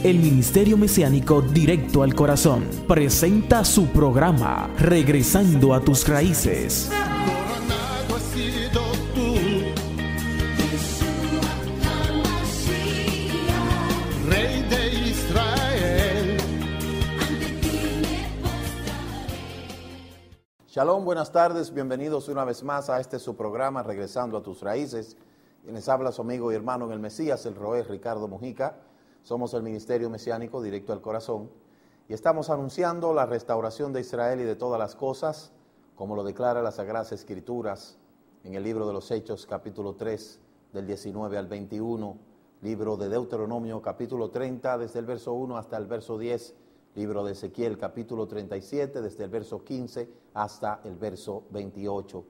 El Ministerio Mesiánico Directo al Corazón presenta su programa Regresando a tus Raíces. Coronado has sido tú, Rey de Israel. Shalom, buenas tardes, bienvenidos una vez más a este su programa Regresando a tus Raíces. Quienes habla su amigo y hermano en el Mesías, el Roé Ricardo Mujica. Somos el Ministerio Mesiánico Directo al Corazón y estamos anunciando la restauración de Israel y de todas las cosas, como lo declara las Sagradas Escrituras en el libro de los Hechos, capítulo 3, del 19 al 21, libro de Deuteronomio, capítulo 30, desde el verso 1 hasta el verso 10, libro de Ezequiel, capítulo 37, desde el verso 15 hasta el verso 28.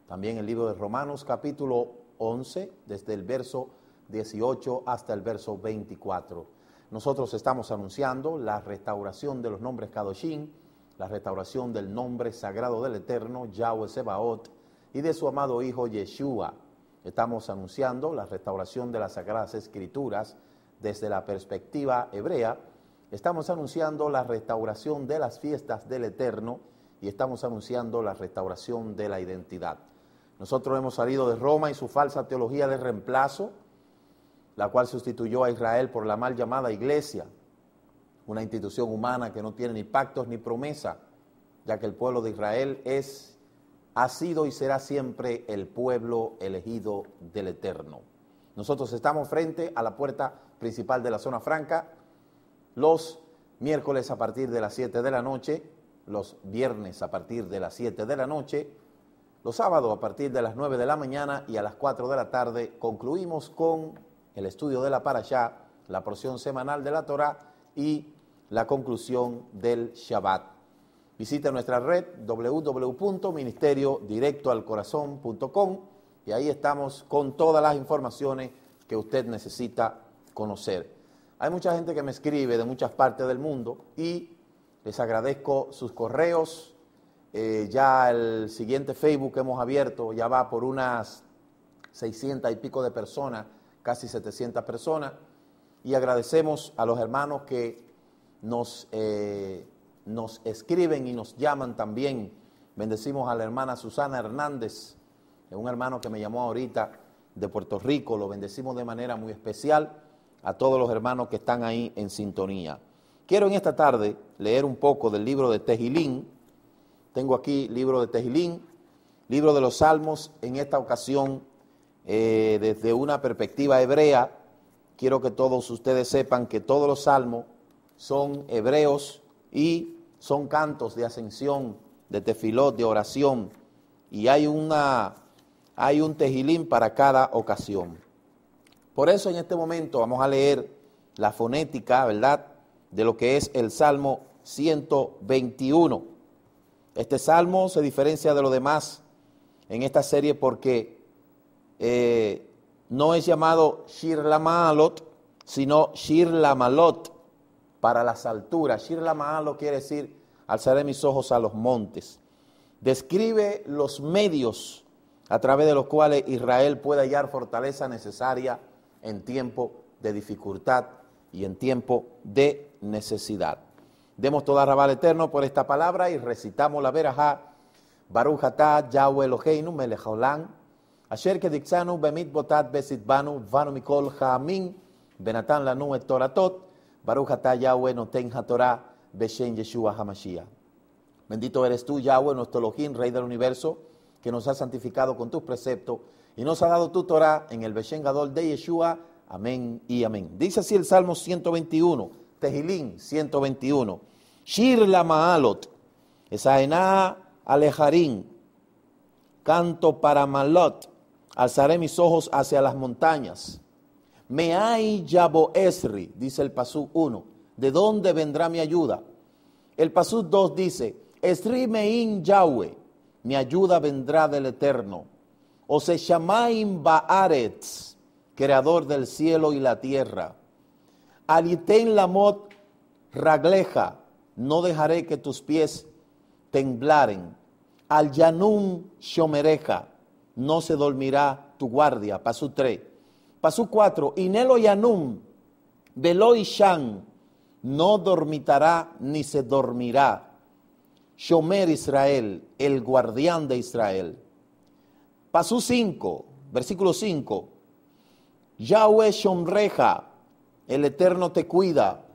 También el libro de Romanos, capítulo 11, desde el verso 18 hasta el verso 24. Nosotros estamos anunciando la restauración de los nombres Kadoshim, la restauración del nombre sagrado del Eterno, Yahweh Sebaot, y de su amado Hijo Yeshua. Estamos anunciando la restauración de las Sagradas Escrituras desde la perspectiva hebrea. Estamos anunciando la restauración de las fiestas del Eterno y estamos anunciando la restauración de la identidad. Nosotros hemos salido de Roma y su falsa teología de reemplazo, la cual sustituyó a Israel por la mal llamada Iglesia, una institución humana que no tiene ni pactos ni promesa, ya que el pueblo de Israel ha sido y será siempre el pueblo elegido del Eterno. Nosotros estamos frente a la puerta principal de la zona franca, los miércoles a partir de las 7 de la noche, los viernes a partir de las 7 de la noche, los sábados a partir de las 9 de la mañana y a las 4 de la tarde concluimos con el estudio de la Parashá, la porción semanal de la Torá y la conclusión del Shabbat. Visite nuestra red www.ministeriodirectoalcorazon.com y ahí estamos con todas las informaciones que usted necesita conocer. Hay mucha gente que me escribe de muchas partes del mundo y les agradezco sus correos. Ya el siguiente Facebook que hemos abierto ya va por unas 600 y pico de personas, casi 700 personas, y agradecemos a los hermanos que nos escriben y nos llaman también. Bendecimos a la hermana Susana Hernández, un hermano que me llamó ahorita de Puerto Rico, lo bendecimos de manera muy especial, a todos los hermanos que están ahí en sintonía. Quiero en esta tarde leer un poco del libro de Tehilín. Tengo aquí libro de Tehilín, libro de los Salmos, en esta ocasión desde una perspectiva hebrea. Quiero que todos ustedes sepan que todos los salmos son hebreos y son cantos de ascensión, de tefilot, de oración, y hay un Tehilín para cada ocasión. Por eso en este momento vamos a leer la fonética, ¿verdad?, de lo que es el Salmo 121. Este salmo se diferencia de los demás en esta serie porque no es llamado Shir Lamaalot, sino Shir Lamalot, para las alturas. Shir Lamaalot quiere decir alzaré mis ojos a los montes. Describe los medios a través de los cuales Israel puede hallar fortaleza necesaria en tiempo de dificultad y en tiempo de necesidad. Demos toda rabá al Eterno por esta palabra y recitamos la verajá. Baruch atah Yahweh Eloheinu melech haolam, asher kediktzanu bemitzvotat besitbanu vanu mikol ha'amim benatan lanu et toratot, Baruch atah Yahweh noten hatorah beshem Yeshua HaMashiach. Bendito eres tú, Yahweh, nuestro Elohim, Rey del universo, que nos has santificado con tus preceptos y nos ha dado tu Torah en el Beshem Gadol de Yeshua. Amén y amén. Dice así el Salmo 121, Tehilín 121. Shir Lamaalot, Esaená Alejarín, canto para Malot, alzaré mis ojos hacia las montañas. Meai Yabo Esri, dice el Pasú 1, ¿de dónde vendrá mi ayuda? El Pasú 2 dice, Esri Mein Yahweh, mi ayuda vendrá del Eterno. O se Shamaim Baaretz, creador del cielo y la tierra. Aliten Lamot Ragleja, no dejaré que tus pies temblaren. Al Yanum Shomereja, no se dormirá tu guardia. Pasú 3. Pasú 4. Inelo Yanum Velo Ishan, no dormitará ni se dormirá. Shomer Israel, el guardián de Israel. Pasú 5, versículo 5. Yahweh Shomreja, el Eterno te cuida.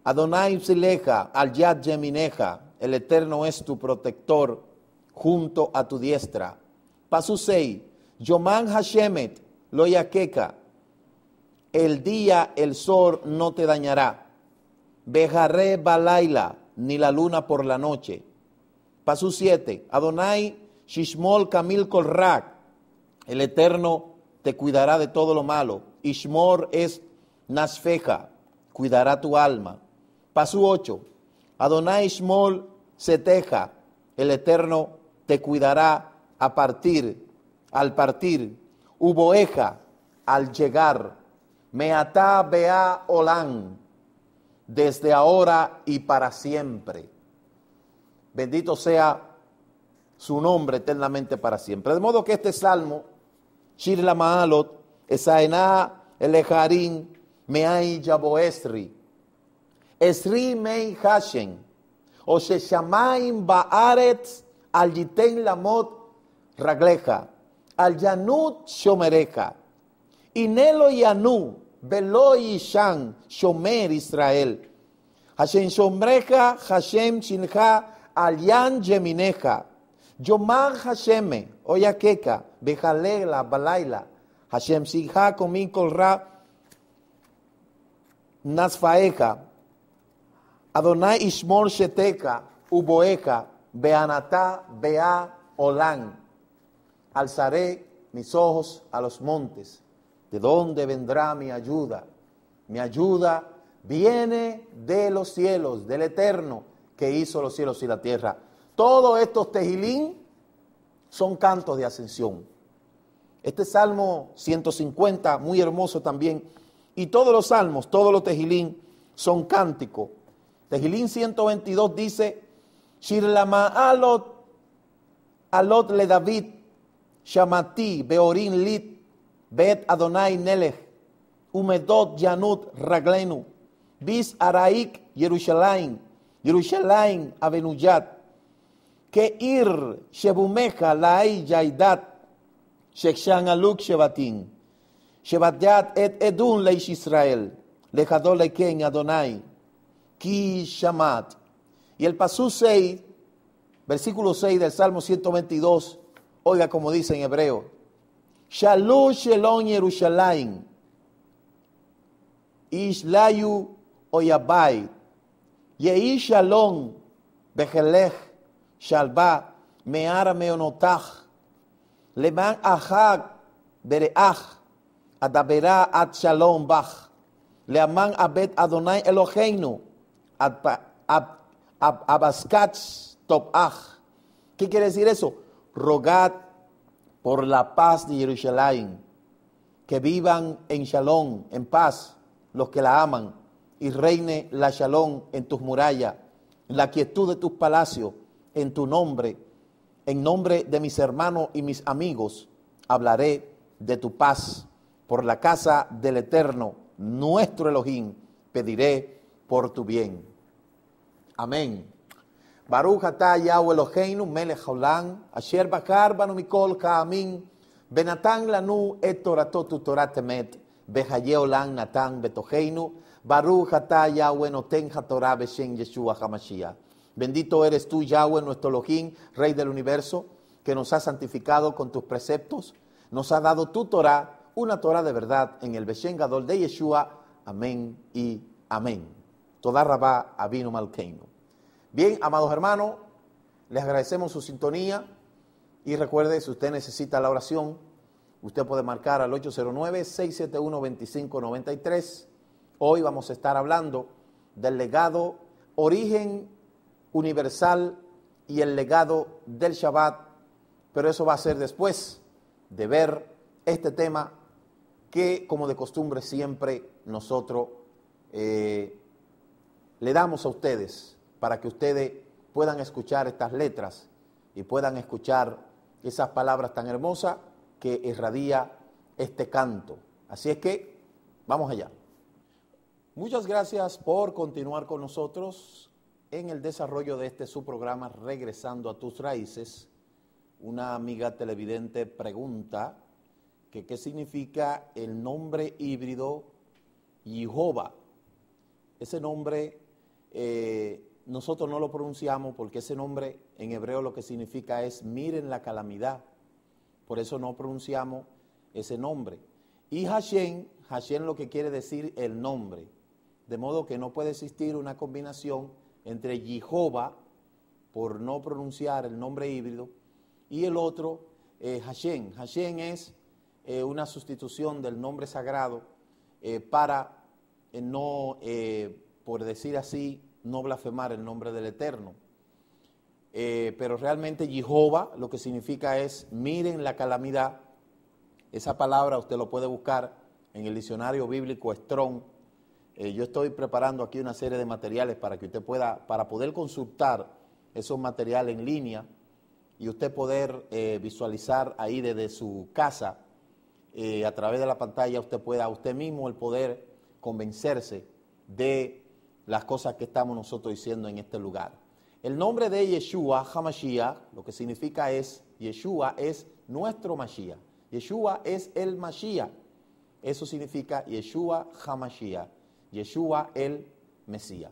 Adonai Psileja, al Yad Yemineja, el Eterno es tu protector junto a tu diestra. Pasú 6. Yoman Hashemet, lo yakeka, el día, el sol no te dañará. Bejaré balaila, ni la luna por la noche. Pasú 7. Adonai Shishmol Kamil Kolrak, el Eterno te cuidará de todo lo malo. Ishmor es Nasfeja, cuidará tu alma. Pasú 8. Adonai Ishmol Seteja, el Eterno te cuidará al partir. Uboeja, al llegar. Meatá Bea Olán, desde ahora y para siempre. Bendito sea su nombre eternamente para siempre. De modo que este salmo, Shir la Maalot, Esaená Elejarín, Meai Yaboesri, Esri Mei Hashem, O Sheshamaim Baaretz, Al Yiten Lamot Ragleja, Al Yanut Shomereja, Inelo Yanu, Velo Yishan, Shomer Israel, Hashem Shomreja, Hashem Shinja, Al Yan Yemineja, Yomar Hasheme, Oyakeka, Bejalela, Balaila, Hashem Sija, Komin Kolra, Nasfaeja, Adonai Ishmor Sheteka, Uboeja, Beanatá, Bea, Olán. Alzaré mis ojos a los montes. ¿De dónde vendrá mi ayuda? Mi ayuda viene de los cielos, del Eterno, que hizo los cielos y la tierra. Todos estos tejilín son cantos de ascensión. Este Salmo 150, muy hermoso también. Y todos los salmos, todos los tejilín son cánticos. Tejilín 122 dice, Shir lama alot le David, Shamati, Beorin lit, Bet Adonai Nelech, Umedot Yanut Raglenu, Bis Araik Yerushalayim, Yerushalayim Avenuyat, Keir Shebumeja Lai Yaidat, Shekshan Aluk Shebatin, Shebatyat et Edun Leish Israel, Lejadol Leken Adonai, Ki Shamat. Y el Pasú 6, versículo 6 del Salmo 122, oiga como dice en hebreo, Shalu Shelon Yerushalayim, Ishlayu Oyabai, Yei Shalom, Bejelech, Shalba, Meara Meonotach, Leman Ahag, Bereach, Adabera Ad Shalom Bach, Leaman Abed Adonai Eloheinu, Abaskach Topach. ¿Qué quiere decir eso? Rogad por la paz de Jerusalén, que vivan en Shalom, en paz, los que la aman, y reine la Shalom en tus murallas, en la quietud de tus palacios, en tu nombre, en nombre de mis hermanos y mis amigos, hablaré de tu paz. Por la casa del Eterno, nuestro Elohim, pediré por tu bien. Amén. Baruch atah Yahweh Eloheinu melech haolam, asher bachar banu mikol ha'amim, benatan lanu et torato tu torat emet, behaye olam natan betoheinu, Baruch atah Yahweh noten hatorah beshem Yeshua HaMashiach. Bendito eres tú, Yahweh, nuestro Elohim, Rey del universo, que nos has santificado con tus preceptos, nos has dado tu Torah, una Torah de verdad, en el Beshem Gadol de Yeshua. Amén y amén. Toda Rabá Avinu Malkeinu. Bien, amados hermanos, les agradecemos su sintonía y recuerde, si usted necesita la oración, usted puede marcar al 809-671-2593. Hoy vamos a estar hablando del legado, origen universal y el legado del Shabbat, pero eso va a ser después de ver este tema que, como de costumbre, siempre nosotros le damos a ustedes para que ustedes puedan escuchar estas letras y puedan escuchar esas palabras tan hermosas que irradia este canto. Así es que, vamos allá. Muchas gracias por continuar con nosotros en el desarrollo de este su programa Regresando a tus Raíces. Una amiga televidente pregunta que qué significa el nombre híbrido Jehová. Ese nombre nosotros no lo pronunciamos porque ese nombre en hebreo lo que significa es miren la calamidad. Por eso no pronunciamos ese nombre. Y Hashem lo que quiere decir el nombre. De modo que no puede existir una combinación entre Jehová, por no pronunciar el nombre híbrido, y el otro, Hashem. Hashem es una sustitución del nombre sagrado para no, por decir así, no blasfemar el nombre del Eterno. Pero realmente Jehová lo que significa es miren la calamidad. Esa palabra usted lo puede buscar en el diccionario bíblico Strong. Yo estoy preparando aquí una serie de materiales para que usted pueda, para poder consultar esos materiales en línea y usted poder visualizar ahí desde su casa, a través de la pantalla, usted pueda, usted mismo el poder convencerse de las cosas que estamos nosotros diciendo en este lugar. El nombre de Yeshua, HaMashiach, lo que significa es, Yeshua es nuestro Mashiach. Yeshua es el Mashiach. Eso significa Yeshua HaMashiach. Yeshua el Mesías.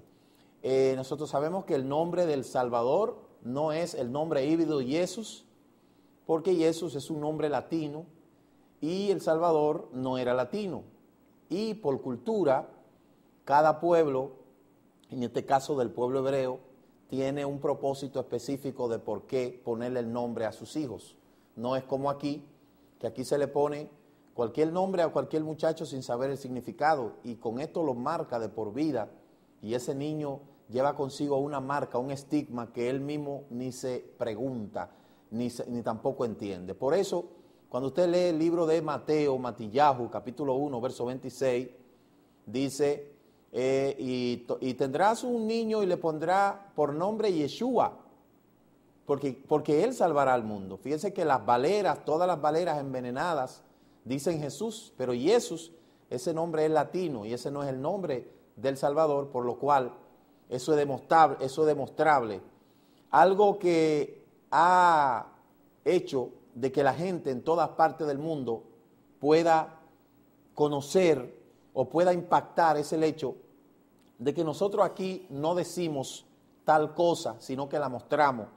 Nosotros sabemos que el nombre del Salvador no es el nombre híbrido Jesús, porque Jesús es un nombre latino y el Salvador no era latino. Y por cultura, cada pueblo, en este caso del pueblo hebreo, tiene un propósito específico de por qué ponerle el nombre a sus hijos. No es como aquí, que aquí se le pone cualquier nombre a cualquier muchacho sin saber el significado, y con esto lo marca de por vida, y ese niño lleva consigo una marca, un estigma que él mismo ni se pregunta, ni tampoco entiende. Por eso, cuando usted lee el libro de Matillahu, capítulo 1, verso 26, dice, y tendrás un niño y le pondrá por nombre Yeshua, porque él salvará al mundo. Fíjense que las baleras, todas las baleras envenenadas, dicen Jesús, pero Jesús, ese nombre es latino y ese no es el nombre del Salvador, por lo cual eso es demostrable. Algo que ha hecho de que la gente en todas partes del mundo pueda conocer o pueda impactar es el hecho de que nosotros aquí no decimos tal cosa, sino que la mostramos.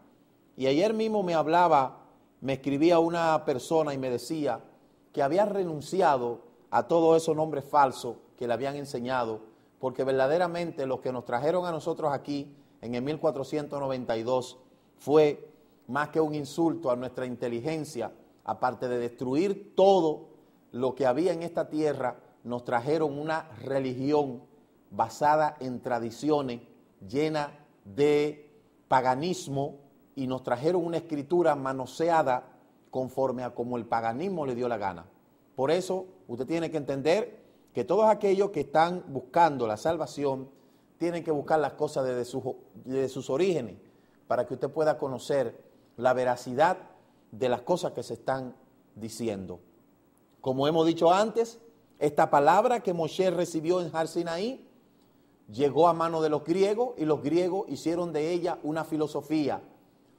Y ayer mismo me escribía una persona y me decía que había renunciado a todos esos nombres falsos que le habían enseñado, porque verdaderamente lo que nos trajeron a nosotros aquí en el 1492 fue más que un insulto a nuestra inteligencia. Aparte de destruir todo lo que había en esta tierra, nos trajeron una religión basada en tradiciones, llena de paganismo, y nos trajeron una escritura manoseada conforme a como el paganismo le dio la gana. Por eso usted tiene que entender que todos aquellos que están buscando la salvación tienen que buscar las cosas desde sus orígenes, para que usted pueda conocer la veracidad de las cosas que se están diciendo. Como hemos dicho antes, esta palabra que Moshe recibió en Har Sinaí llegó a mano de los griegos, y los griegos hicieron de ella una filosofía.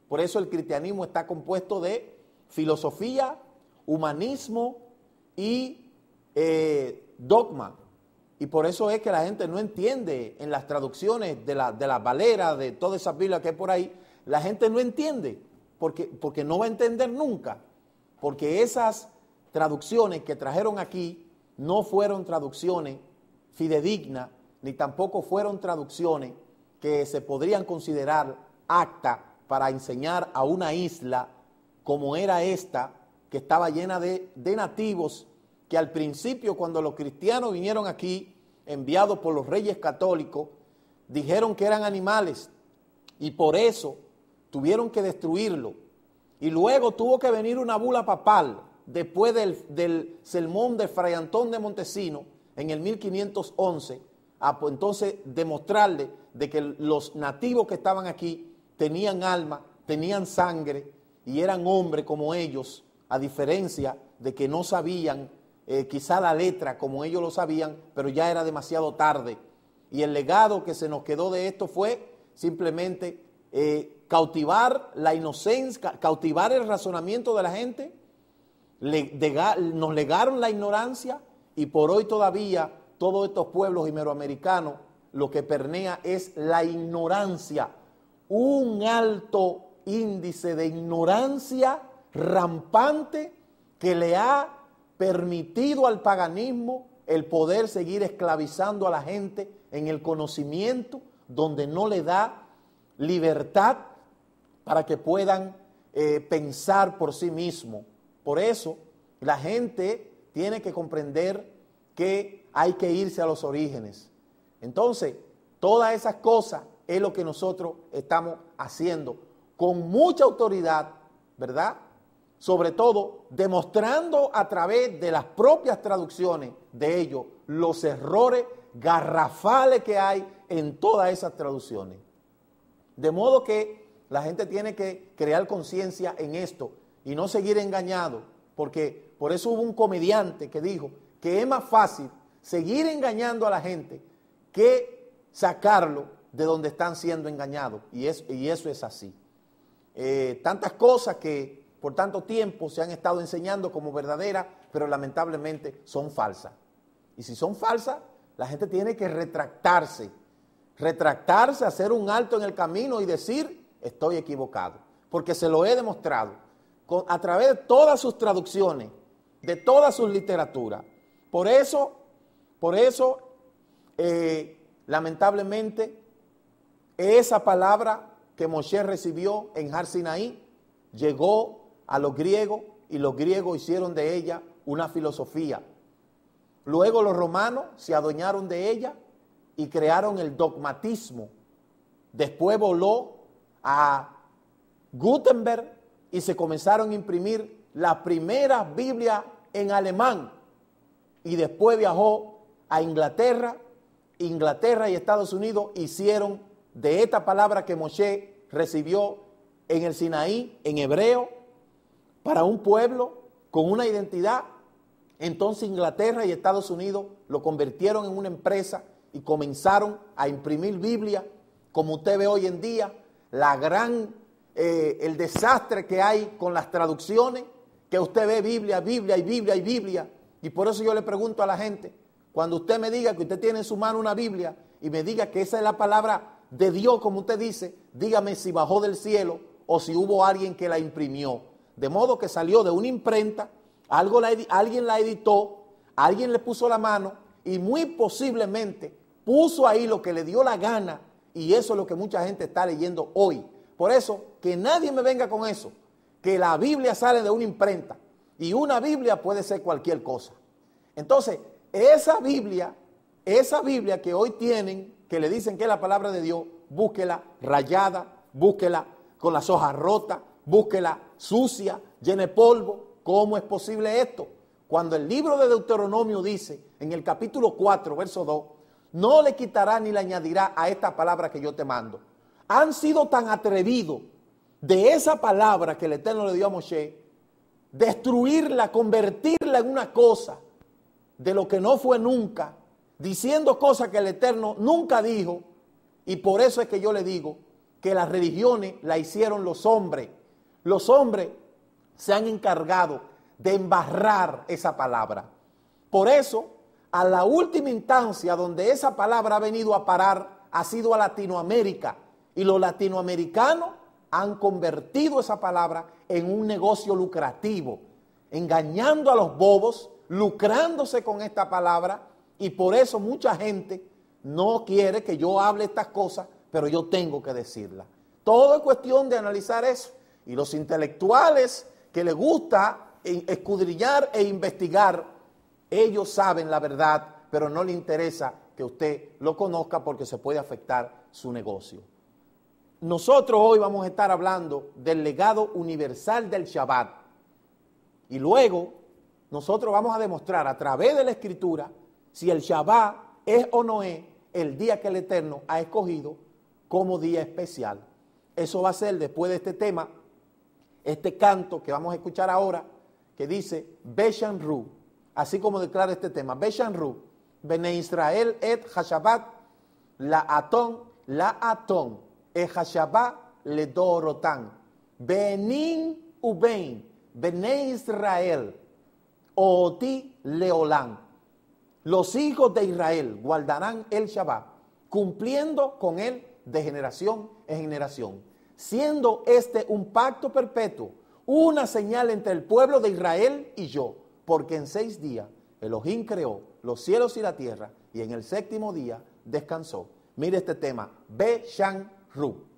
Por eso el cristianismo está compuesto de filosofía, humanismo y dogma. Y por eso es que la gente no entiende en las traducciones de las Valeras, de todas esas Biblias que hay por ahí, la gente no entiende, porque no va a entender nunca, porque esas traducciones que trajeron aquí no fueron traducciones fidedignas, ni tampoco fueron traducciones que se podrían considerar aptas para enseñar a una isla como era esta, que estaba llena de nativos, que al principio, cuando los cristianos vinieron aquí, enviados por los reyes católicos, dijeron que eran animales, y por eso tuvieron que destruirlo. Y luego tuvo que venir una bula papal, después del sermón de Fray Antón de Montesino, en el 1511, entonces demostrarle de que los nativos que estaban aquí tenían alma, tenían sangre y eran hombres como ellos, a diferencia de que no sabían quizá la letra como ellos lo sabían, pero ya era demasiado tarde Y el legado que se nos quedó de esto fue simplemente cautivar la inocencia, cautivar el razonamiento de la gente. Nos legaron la ignorancia y por hoy todavía todos estos pueblos iberoamericanos lo que pernea es la ignorancia, un alto índice de ignorancia rampante que le ha permitido al paganismo el poder seguir esclavizando a la gente en el conocimiento, donde no le da libertad para que puedan pensar por sí mismos. Por eso la gente tiene que comprender que hay que irse a los orígenes. Entonces, todas esas cosas es lo que nosotros estamos haciendo con mucha autoridad, ¿verdad? Sobre todo, demostrando a través de las propias traducciones de ellos los errores garrafales que hay en todas esas traducciones. De modo que la gente tiene que crear conciencia en esto y no seguir engañado, porque por eso hubo un comediante que dijo que es más fácil seguir engañando a la gente que sacarlo de donde están siendo engañados, y eso es así. Tantas cosas que por tanto tiempo se han estado enseñando como verdaderas, pero lamentablemente son falsas. Y si son falsas, la gente tiene que retractarse, hacer un alto en el camino y decir, estoy equivocado, porque se lo he demostrado a través de todas sus traducciones, de todas sus literaturas. Por eso, lamentablemente, esa palabra que Moshe recibió en Har Sinaí llegó a los griegos y los griegos hicieron de ella una filosofía. Luego los romanos se adueñaron de ella y crearon el dogmatismo. Después voló a Gutenberg y se comenzaron a imprimir las primeras Biblias en alemán. Y después viajó a Inglaterra y Estados Unidos hicieron de esta palabra que Moshe recibió en el Sinaí, en hebreo, para un pueblo con una identidad. Entonces Inglaterra y Estados Unidos lo convirtieron en una empresa y comenzaron a imprimir Biblia, como usted ve hoy en día, el desastre que hay con las traducciones, que usted ve Biblia. Y por eso yo le pregunto a la gente, cuando usted me diga que usted tiene en su mano una Biblia y me diga que esa es la palabra de Dios, como usted dice, dígame si bajó del cielo o si hubo alguien que la imprimió. De modo que salió de una imprenta, alguien la editó, alguien le puso la mano y muy posiblemente puso ahí lo que le dio la gana, y eso es lo que mucha gente está leyendo hoy. Por eso, que nadie me venga con eso, que la Biblia sale de una imprenta y una Biblia puede ser cualquier cosa. Entonces, esa Biblia que hoy tienen, que le dicen que es la palabra de Dios, búsquela rayada, búsquela con las hojas rotas, búsquela sucia, llena de polvo. ¿Cómo es posible esto? Cuando el libro de Deuteronomio dice, en el capítulo 4, verso 2, no le quitará ni le añadirá a esta palabra que yo te mando. Han sido tan atrevidos de esa palabra que el Eterno le dio a Moshe, destruirla, convertirla en una cosa de lo que no fue nunca, diciendo cosas que el Eterno nunca dijo, y por eso es que yo le digo que las religiones la hicieron los hombres. Los hombres se han encargado de embarrar esa palabra. Por eso, a la última instancia donde esa palabra ha venido a parar ha sido a Latinoamérica, y los latinoamericanos han convertido esa palabra en un negocio lucrativo, engañando a los bobos, lucrándose con esta palabra, y por eso mucha gente no quiere que yo hable estas cosas, pero yo tengo que decirlas. Todo es cuestión de analizar eso, y los intelectuales que les gusta escudriñar e investigar, ellos saben la verdad, pero no les interesa que usted lo conozca porque se puede afectar su negocio. Nosotros hoy vamos a estar hablando del legado universal del Shabbat. Y luego nosotros vamos a demostrar a través de la Escritura si el Shabbat es o no es el día que el Eterno ha escogido como día especial. Eso va a ser después de este tema, este canto que vamos a escuchar ahora, que dice Beshan Ru, así como declara este tema, Beshan Ru, Bene Israel et HaShabbat, la atón, ejashabá le dorotán, benin ubein, bene Israel, oti leolán. Los hijos de Israel guardarán el Shabbat, cumpliendo con él de generación en generación, siendo este un pacto perpetuo, una señal entre el pueblo de Israel y yo, porque en 6 días Elohim creó los cielos y la tierra, y en el 7º día descansó. Mire este tema, Be-Shan Ru.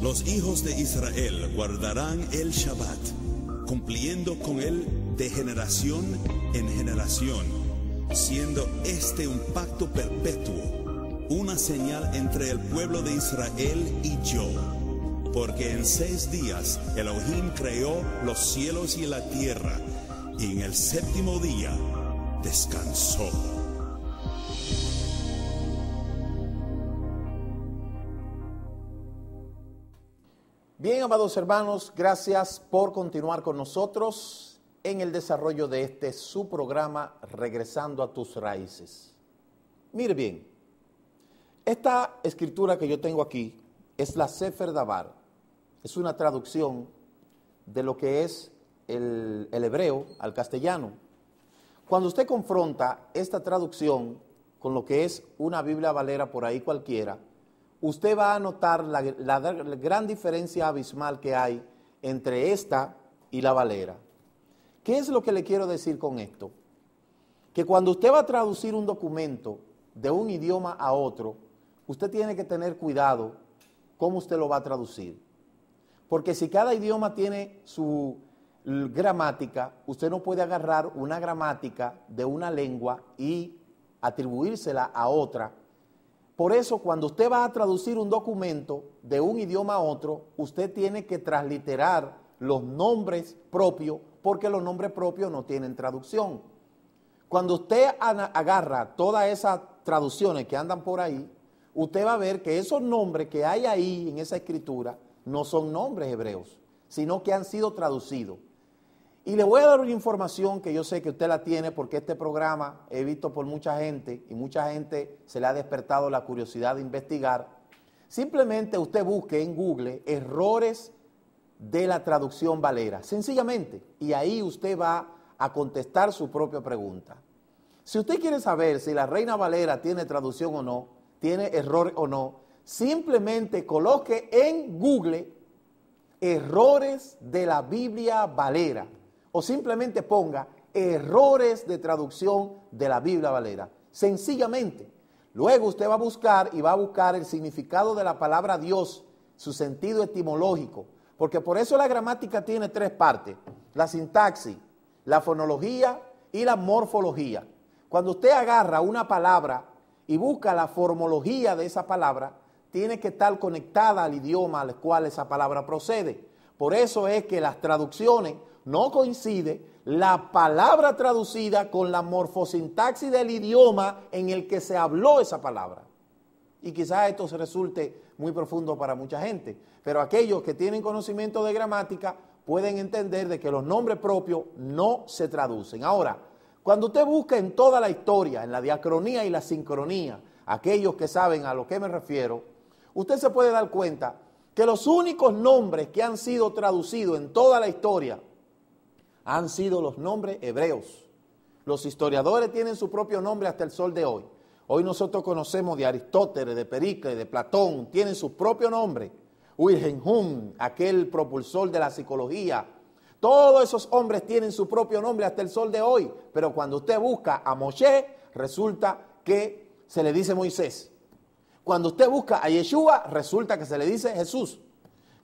Los hijos de Israel guardarán el Shabbat, cumpliendo con él de generación en generación, siendo este un pacto perpetuo, una señal entre el pueblo de Israel y yo. Porque en 6 días Elohim creó los cielos y la tierra, y en el 7º día descansó. Bien, amados hermanos, gracias por continuar con nosotros en el desarrollo de este su programa Regresando a tus Raíces. Mire bien, esta escritura que yo tengo aquí es la Sefer Dabar. Es una traducción de lo que es el hebreo al castellano. Cuando usted confronta esta traducción con lo que es una Biblia Valera por ahí cualquiera, usted va a notar la gran diferencia abismal que hay entre esta y la Valera. ¿Qué es lo que le quiero decir con esto? Que cuando usted va a traducir un documento de un idioma a otro, usted tiene que tener cuidado cómo usted lo va a traducir. Porque si cada idioma tiene su gramática, usted no puede agarrar una gramática de una lengua y atribuírsela a otra. Por eso, cuando usted va a traducir un documento de un idioma a otro, usted tiene que transliterar los nombres propios, porque los nombres propios no tienen traducción. Cuando usted agarra todas esas traducciones que andan por ahí, usted va a ver que esos nombres que hay ahí en esa escritura no son nombres hebreos, sino que han sido traducidos. Y le voy a dar una información que yo sé que usted la tiene, porque este programa he visto por mucha gente y mucha gente se le ha despertado la curiosidad de investigar. Simplemente usted busque en Google errores de la traducción Valera, sencillamente, y ahí usted va a contestar su propia pregunta. Si usted quiere saber si la Reina Valera tiene traducción o no, tiene error o no, simplemente coloque en Google errores de la Biblia Valera, o simplemente ponga errores de traducción de la Biblia Valera, sencillamente. Luego usted va a buscar y va a buscar el significado de la palabra Dios, su sentido etimológico, porque por eso la gramática tiene 3 partes: la sintaxis, la fonología y la morfología. Cuando usted agarra una palabra y busca la formología de esa palabra, tiene que estar conectada al idioma al cual esa palabra procede. Por eso es que las traducciones no coincide la palabra traducida con la morfosintaxis del idioma en el que se habló esa palabra. Y quizás esto se resulte muy profundo para mucha gente, pero aquellos que tienen conocimiento de gramática pueden entender de que los nombres propios no se traducen. Ahora, cuando usted busca en toda la historia, en la diacronía y la sincronía, aquellos que saben a lo que me refiero, usted se puede dar cuenta que los únicos nombres que han sido traducidos en toda la historia han sido los nombres hebreos. Los historiadores tienen su propio nombre hasta el sol de hoy. Hoy nosotros conocemos de Aristóteles, de Pericles, de Platón, tienen su propio nombre. Wilhelm Wundt, aquel propulsor de la psicología. Todos esos hombres tienen su propio nombre hasta el sol de hoy. Pero cuando usted busca a Moshe, resulta que se le dice Moisés. Cuando usted busca a Yeshua, resulta que se le dice Jesús.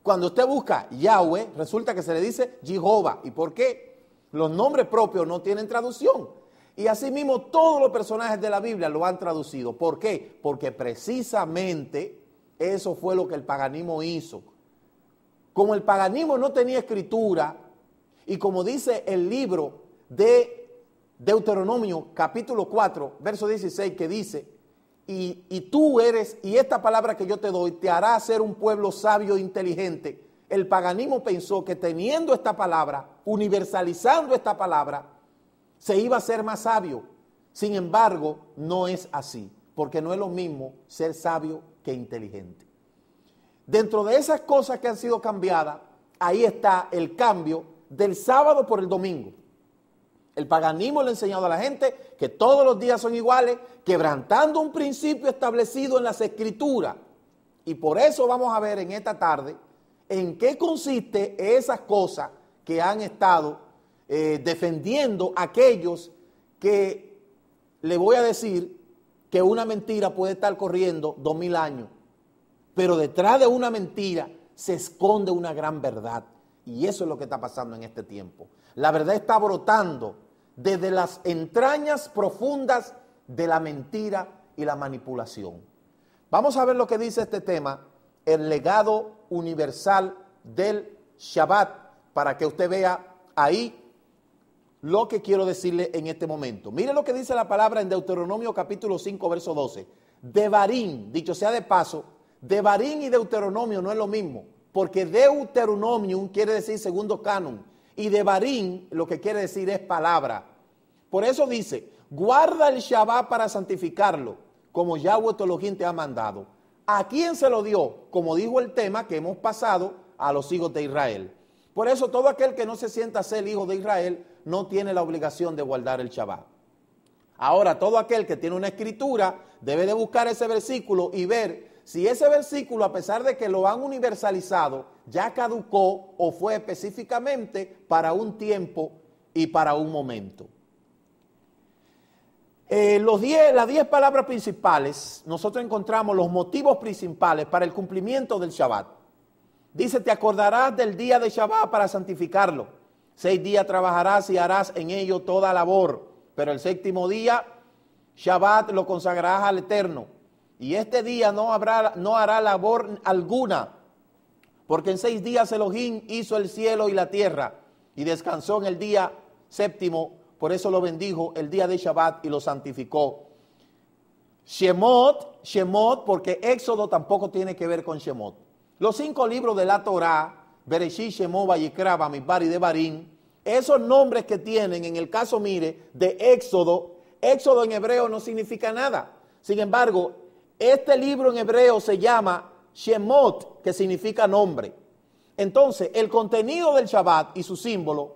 Cuando usted busca Yahweh, resulta que se le dice Jehová. ¿Y por qué? Los nombres propios no tienen traducción. Y asimismo todos los personajes de la Biblia lo han traducido. ¿Por qué? Porque precisamente eso fue lo que el paganismo hizo. Como el paganismo no tenía escritura, y como dice el libro de Deuteronomio capítulo 4, verso 16, que dice, y tú eres, y esta palabra que yo te doy, te hará ser un pueblo sabio e inteligente. El paganismo pensó que teniendo esta palabra, universalizando esta palabra, se iba a ser más sabio. Sin embargo, no es así, porque no es lo mismo ser sabio que inteligente. Dentro de esas cosas que han sido cambiadas, ahí está el cambio del sábado por el domingo. El paganismo le ha enseñado a la gente que todos los días son iguales, quebrantando un principio establecido en las Escrituras. Y por eso vamos a ver en esta tarde en qué consiste esas cosas que han estado defendiendo aquellos que le voy a decir que una mentira puede estar corriendo 2000 años, pero detrás de una mentira se esconde una gran verdad. Y eso es lo que está pasando en este tiempo. La verdad está brotando desde las entrañas profundas de la mentira y la manipulación. Vamos a ver lo que dice este tema, el legado universal del Shabbat, para que usted vea ahí lo que quiero decirle en este momento. Mire lo que dice la palabra en Deuteronomio capítulo 5, verso 12. Devarim, dicho sea de paso, Devarim y Deuteronomio no es lo mismo, porque Deuteronomium quiere decir segundo canon, y Devarim lo que quiere decir es palabra. Por eso dice, guarda el Shabbat para santificarlo, como Yahweh tu Elohim te ha mandado. ¿A quién se lo dio? Como dijo el tema que hemos pasado, a los hijos de Israel. Por eso todo aquel que no se sienta ser hijo de Israel no tiene la obligación de guardar el Shabbat. Ahora, todo aquel que tiene una escritura debe de buscar ese versículo y ver si ese versículo, a pesar de que lo han universalizado, ya caducó o fue específicamente para un tiempo y para un momento. Las 10 palabras principales, nosotros encontramos los motivos principales para el cumplimiento del Shabbat. Dice, te acordarás del día de Shabbat para santificarlo. 6 días trabajarás y harás en ello toda labor, pero el séptimo día, Shabbat, lo consagrarás al Eterno. Y este día no hará labor alguna, porque en 6 días Elohim hizo el cielo y la tierra, y descansó en el día séptimo, por eso lo bendijo el día de Shabbat y lo santificó. Shemot, porque Éxodo tampoco tiene que ver con Shemot. Los 5 libros de la Torá, Bereshit, Shemot, Vayikra, Bamidbar y Devarim, esos nombres que tienen, en el caso, mire, de Éxodo, Éxodo en hebreo no significa nada. Sin embargo, este libro en hebreo se llama Shemot, que significa nombre. Entonces, el contenido del Shabbat y su símbolo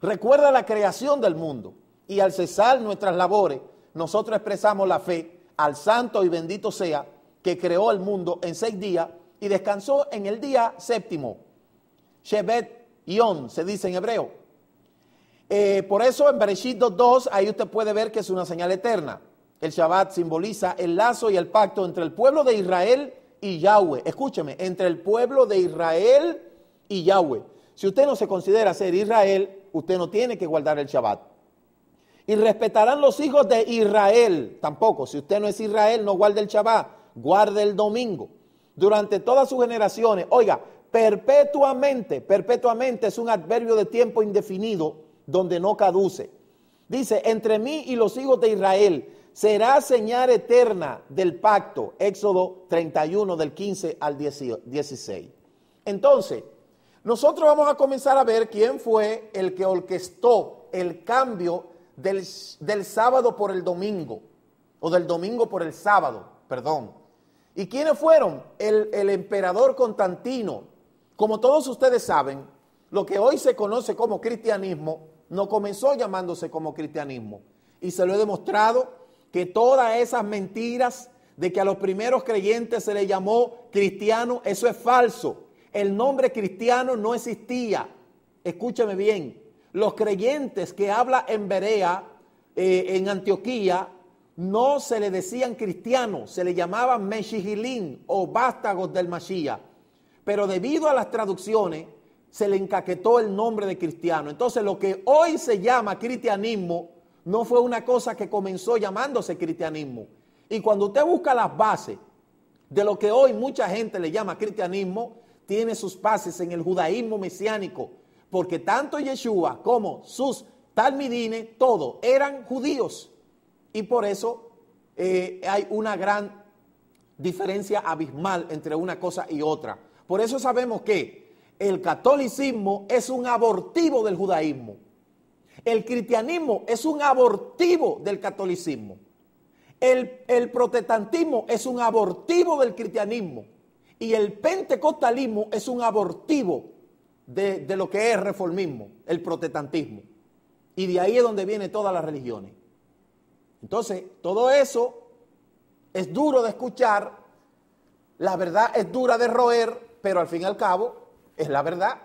recuerda la creación del mundo. Y al cesar nuestras labores, nosotros expresamos la fe al santo y bendito sea que creó el mundo en 6 días y descansó en el día séptimo. Shevet Yom se dice en hebreo. Por eso en Bereshit 2.2 ahí usted puede ver que es una señal eterna. El Shabbat simboliza el lazo y el pacto entre el pueblo de Israel y Yahweh. Escúcheme, entre el pueblo de Israel y Yahweh. Si usted no se considera ser Israel, usted no tiene que guardar el Shabbat. Y respetarán los hijos de Israel. Tampoco, si usted no es Israel, no guarde el Shabbat, guarde el domingo. Durante todas sus generaciones, oiga, perpetuamente es un adverbio de tiempo indefinido donde no caduce. Dice, entre mí y los hijos de Israel será señal eterna del pacto. Éxodo 31 del 15 al 16. Entonces, nosotros vamos a comenzar a ver quién fue el que orquestó el cambio del sábado por el domingo, o del domingo por el sábado, perdón. ¿Y quiénes fueron? El emperador Constantino. Como todos ustedes saben, lo que hoy se conoce como cristianismo no comenzó llamándose como cristianismo. Y se lo he demostrado que todas esas mentiras de que a los primeros creyentes se les llamó cristiano, eso es falso. El nombre cristiano no existía. Escúcheme bien, los creyentes que habla en Berea, en Antioquía, no se le decían cristianos, se le llamaban Meshihilín o vástagos del Mashiach. Pero debido a las traducciones, se le encaquetó el nombre de cristiano. Entonces, lo que hoy se llama cristianismo no fue una cosa que comenzó llamándose cristianismo. Y cuando usted busca las bases de lo que hoy mucha gente le llama cristianismo, tiene sus bases en el judaísmo mesiánico, porque tanto Yeshua como sus talmidines, todos eran judíos. Y por eso hay una gran diferencia abismal entre una cosa y otra. Por eso sabemos que el catolicismo es un abortivo del judaísmo. El cristianismo es un abortivo del catolicismo. El protestantismo es un abortivo del cristianismo. Y el pentecostalismo es un abortivo de lo que es reformismo, el protestantismo. Y de ahí es donde vienen todas las religiones. Entonces, todo eso es duro de escuchar, la verdad es dura de roer, pero al fin y al cabo es la verdad.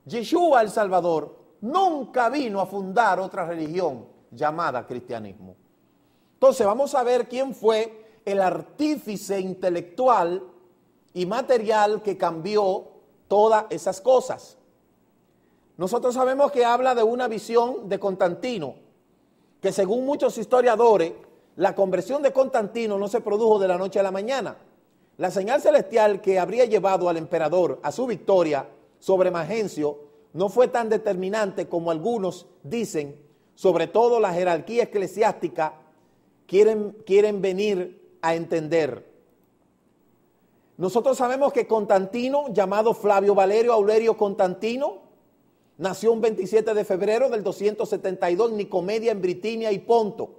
Yeshua el Salvador nunca vino a fundar otra religión llamada cristianismo. Entonces vamos a ver quién fue el artífice intelectual y material que cambió todas esas cosas. Nosotros sabemos que habla de una visión de Constantino, que según muchos historiadores, la conversión de Constantino no se produjo de la noche a la mañana. La señal celestial que habría llevado al emperador a su victoria sobre Magencio no fue tan determinante como algunos dicen, sobre todo la jerarquía eclesiástica quieren venir a entender. Nosotros sabemos que Constantino, llamado Flavio Valerio Aurelio Constantino, nació un 27 de febrero del 272 en Nicomedia, en Britinia y Ponto.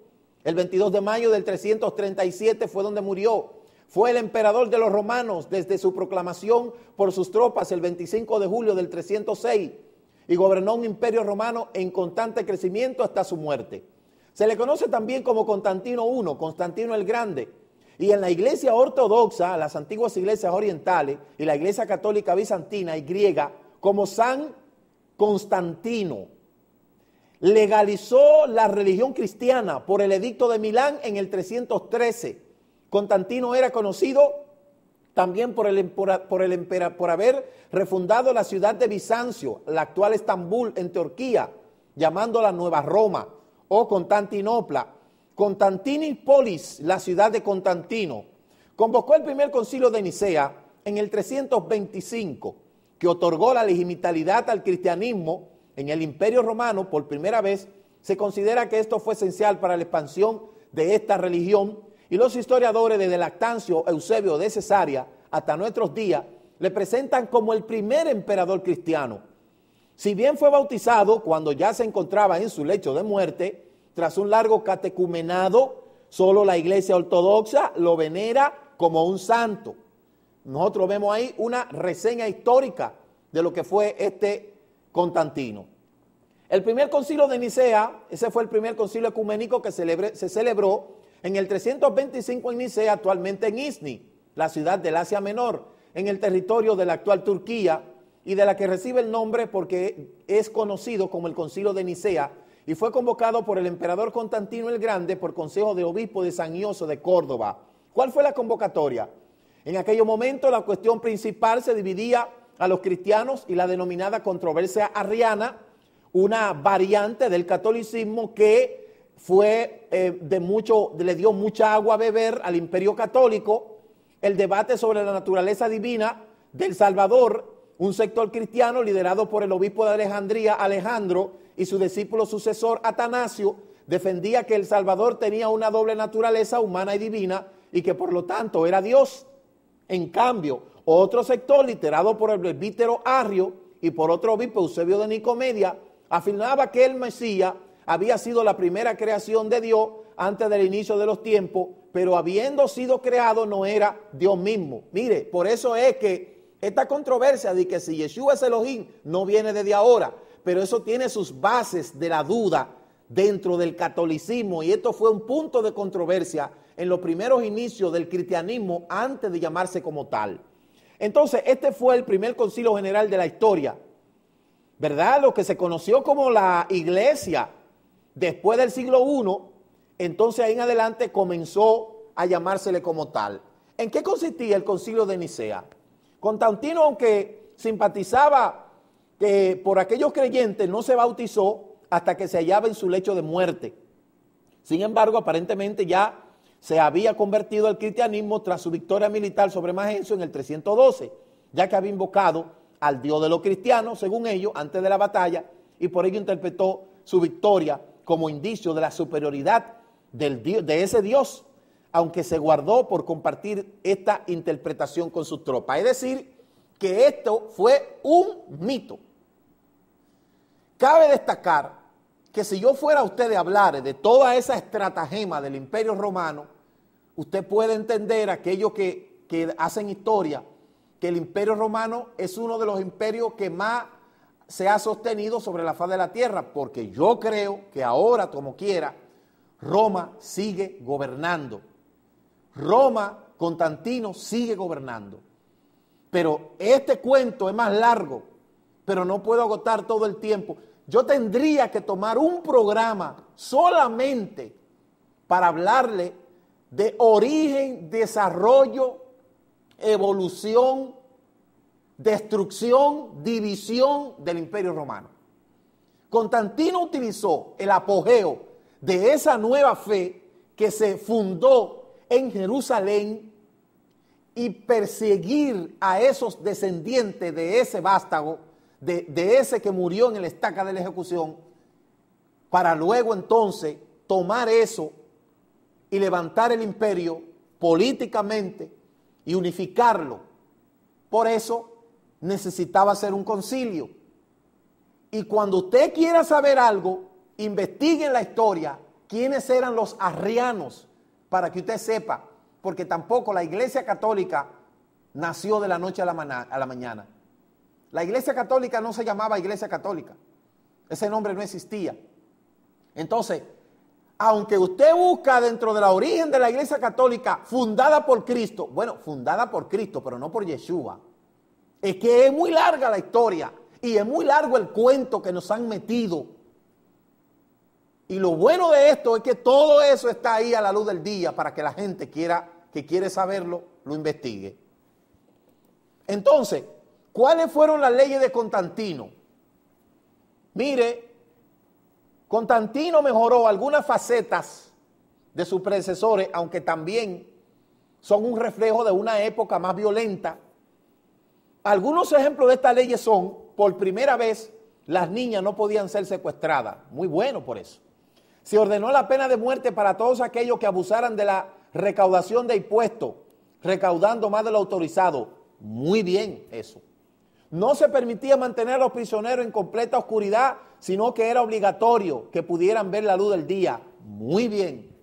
El 22 de mayo del 337 fue donde murió. Fue el emperador de los romanos desde su proclamación por sus tropas el 25 de julio del 306 y gobernó un imperio romano en constante crecimiento hasta su muerte. Se le conoce también como Constantino I, Constantino el Grande. Y en la iglesia ortodoxa, las antiguas iglesias orientales y la iglesia católica bizantina y griega, como San Constantino, legalizó la religión cristiana por el edicto de Milán en el 313. Constantino era conocido también por haber refundado la ciudad de Bizancio, la actual Estambul en Turquía, llamándola Nueva Roma o Constantinopla. Constantinopolis, la ciudad de Constantino, convocó el primer concilio de Nicea en el 325, que otorgó la legitimidad al cristianismo en el Imperio Romano por primera vez. Se considera que esto fue esencial para la expansión de esta religión y los historiadores desde Lactancio Eusebio de Cesarea hasta nuestros días le presentan como el primer emperador cristiano. Si bien fue bautizado cuando ya se encontraba en su lecho de muerte, tras un largo catecumenado, solo la iglesia ortodoxa lo venera como un santo. Nosotros vemos ahí una reseña histórica de lo que fue este Constantino. El primer concilio de Nicea, ese fue el primer concilio ecuménico que se celebró en el 325 en Nicea, actualmente en Izni, la ciudad del Asia Menor, en el territorio de la actual Turquía y de la que recibe el nombre porque es conocido como el concilio de Nicea y fue convocado por el emperador Constantino el Grande por consejo de obispo de San Ioso de Córdoba. ¿Cuál fue la convocatoria? En aquel momento la cuestión principal se dividía a los cristianos y la denominada controversia arriana, una variante del catolicismo que fue le dio mucha agua a beber al imperio católico, el debate sobre la naturaleza divina del Salvador, un sector cristiano liderado por el obispo de Alejandría, Alejandro, y su discípulo sucesor, Atanasio, defendía que el Salvador tenía una doble naturaleza humana y divina y que por lo tanto era Dios. En cambio, otro sector liderado por el presbítero Arrio y por otro obispo, Eusebio de Nicomedia, afirmaba que el Mesías había sido la primera creación de Dios antes del inicio de los tiempos, pero habiendo sido creado no era Dios mismo. Mire, por eso es que esta controversia de que si Yeshua es Elohim no viene desde ahora, pero eso tiene sus bases de la duda dentro del catolicismo, y esto fue un punto de controversia en los primeros inicios del cristianismo antes de llamarse como tal. Entonces, este fue el primer concilio general de la historia, ¿verdad? Lo que se conoció como la iglesia después del siglo I, entonces ahí en adelante comenzó a llamársele como tal. ¿En qué consistía el concilio de Nicea? Constantino, aunque simpatizaba por aquellos creyentes, no se bautizó hasta que se hallaba en su lecho de muerte. Sin embargo, aparentemente ya se había convertido al cristianismo tras su victoria militar sobre Magencio en el 312, ya que había invocado al Dios de los cristianos, según ellos, antes de la batalla, y por ello interpretó su victoria como indicio de la superioridad de ese Dios, aunque se guardó por compartir esta interpretación con sus tropas. Es decir, que esto fue un mito. Cabe destacar que si yo fuera a usted a hablar de toda esa estratagema del Imperio Romano, usted puede entender, aquellos que hacen historia, que el Imperio Romano es uno de los imperios que más se ha sostenido sobre la faz de la tierra, porque yo creo que ahora, como quiera, Roma sigue gobernando. Roma, Constantino sigue gobernando. Pero este cuento es más largo, pero no puedo agotar todo el tiempo. Yo tendría que tomar un programa solamente para hablarle de origen, desarrollo, evolución, destrucción, división del Imperio Romano. Constantino utilizó el apogeo de esa nueva fe que se fundó en Jerusalén y perseguir a esos descendientes de ese vástago, de ese que murió en el estaca de la ejecución, para luego entonces tomar eso y levantar el imperio políticamente y unificarlo. Por eso necesitaba hacer un concilio. Y cuando usted quiera saber algo, investigue en la historia quiénes eran los arrianos, para que usted sepa, porque tampoco la Iglesia Católica nació de la noche a la mañana. La Iglesia Católica no se llamaba Iglesia Católica. Ese nombre no existía. Entonces, aunque usted busca dentro de la origen de la Iglesia Católica fundada por Cristo, bueno, fundada por Cristo, pero no por Yeshua, es que es muy larga la historia y es muy largo el cuento que nos han metido. Y lo bueno de esto es que todo eso está ahí a la luz del día para que la gente que quiere saberlo, lo investigue. Entonces, ¿cuáles fueron las leyes de Constantino? Mire, Constantino mejoró algunas facetas de sus predecesores, aunque también son un reflejo de una época más violenta. Algunos ejemplos de estas leyes son, por primera vez, las niñas no podían ser secuestradas. Muy bueno por eso. Se ordenó la pena de muerte para todos aquellos que abusaran de la recaudación de impuestos, recaudando más de lo autorizado. Muy bien eso. No se permitía mantener a los prisioneros en completa oscuridad, sino que era obligatorio que pudieran ver la luz del día. Muy bien.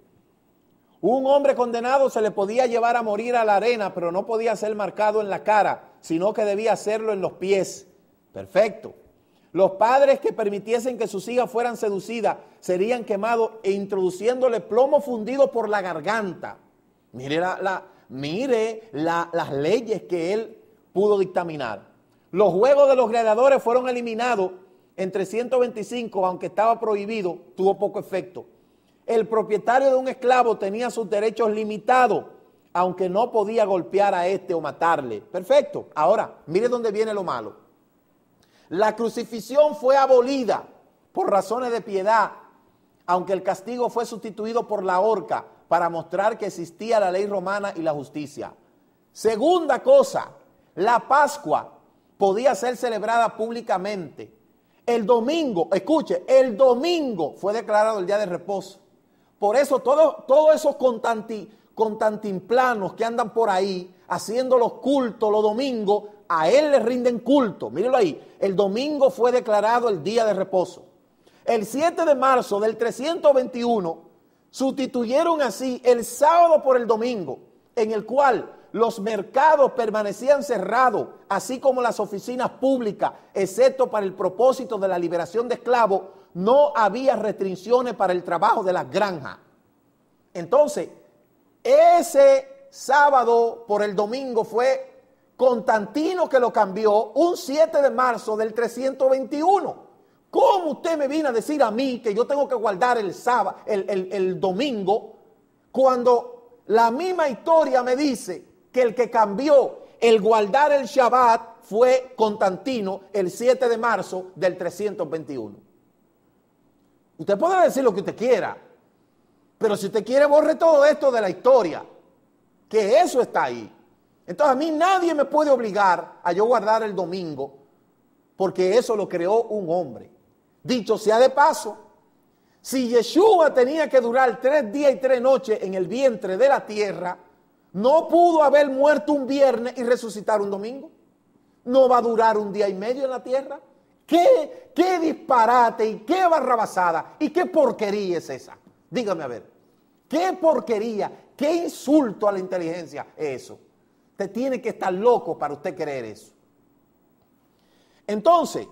Un hombre condenado se le podía llevar a morir a la arena, pero no podía ser marcado en la cara, sino que debía hacerlo en los pies. Perfecto. Los padres que permitiesen que sus hijas fueran seducidas serían quemados e introduciéndole plomo fundido por la garganta. Mire las leyes que él pudo dictaminar. Los juegos de los gladiadores fueron eliminados en 325, aunque estaba prohibido, tuvo poco efecto. El propietario de un esclavo tenía sus derechos limitados, aunque no podía golpear a este o matarle. Perfecto. Ahora, mire dónde viene lo malo. La crucifixión fue abolida por razones de piedad, aunque el castigo fue sustituido por la horca para mostrar que existía la ley romana y la justicia. Segunda cosa, la Pascua podía ser celebrada públicamente. El domingo, escuche, el domingo fue declarado el día de reposo. Por eso todos esos constantimplanos que andan por ahí haciendo los cultos los domingos, a él le rinden culto. Mírenlo ahí, el domingo fue declarado el día de reposo. El 7 de marzo del 321 Sustituyeron así el sábado por el domingo, en el cual los mercados permanecían cerrados, así como las oficinas públicas, excepto para el propósito de la liberación de esclavos. No había restricciones para el trabajo de las granjas. Entonces, ese sábado por el domingo fue Constantino que lo cambió un 7 de marzo del 321. ¿Cómo usted me viene a decir a mí que yo tengo que guardar el sábado, el domingo, cuando la misma historia me dice que el que cambió el guardar el Shabbat fue Constantino el 7 de marzo del 321? Usted puede decir lo que usted quiera, pero si usted quiere, borre todo esto de la historia, que eso está ahí. Entonces a mí nadie me puede obligar a yo guardar el domingo, porque eso lo creó un hombre. Dicho sea de paso, si Yeshua tenía que durar 3 días y 3 noches en el vientre de la tierra, no pudo haber muerto un viernes y resucitar un domingo. ¿No va a durar 1 día y medio en la tierra? ¿Qué disparate y qué barrabasada y qué porquería es esa? Dígame a ver. ¿Qué porquería, qué insulto a la inteligencia es eso? Usted tiene que estar loco para usted creer eso. Entonces,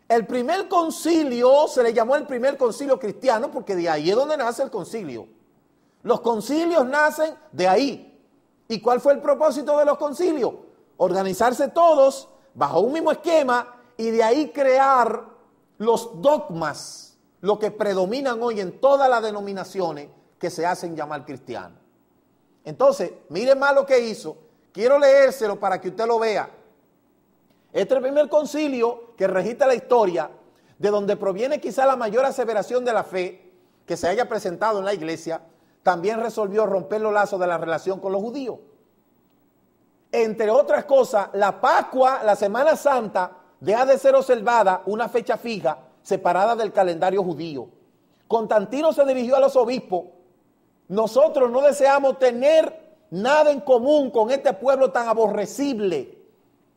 el primer concilio se le llamó el primer concilio cristiano porque de ahí es donde nace el concilio. Los concilios nacen de ahí. ¿Y cuál fue el propósito de los concilios? Organizarse todos bajo un mismo esquema y de ahí crear los dogmas, lo que predominan hoy en todas las denominaciones que se hacen llamar cristianos. Entonces, miren más lo que hizo. Quiero leérselo para que usted lo vea. Este es el primer concilio que registra la historia, de donde proviene quizá la mayor aseveración de la fe que se haya presentado en la iglesia. También resolvió romper los lazos de la relación con los judíos. Entre otras cosas, la Pascua, la Semana Santa, deja de ser observada una fecha fija, separada del calendario judío. Constantino se dirigió a los obispos. Nosotros no deseamos tener nada en común con este pueblo tan aborrecible,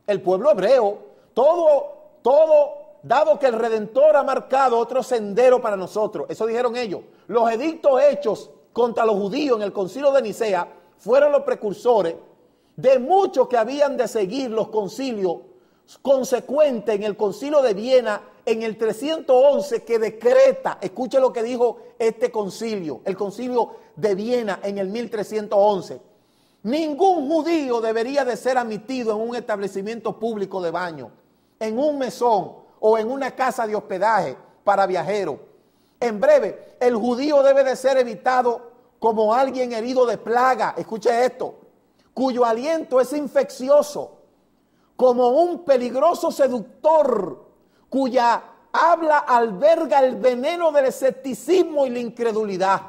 el pueblo hebreo. Todo, dado que el Redentor ha marcado otro sendero para nosotros. Eso dijeron ellos. Los edictos hechos contra los judíos en el concilio de Nicea fueron los precursores de muchos que habían de seguir los concilios consecuentes en el concilio de Viena en el 311, que decreta, escuche lo que dijo este concilio, el concilio de Viena en el 1311. Ningún judío debería de ser admitido en un establecimiento público de baño, en un mesón o en una casa de hospedaje para viajeros. En breve, el judío debe de ser evitado como alguien herido de plaga, escuche esto, cuyo aliento es infeccioso, como un peligroso seductor, cuya habla alberga el veneno del escepticismo y la incredulidad.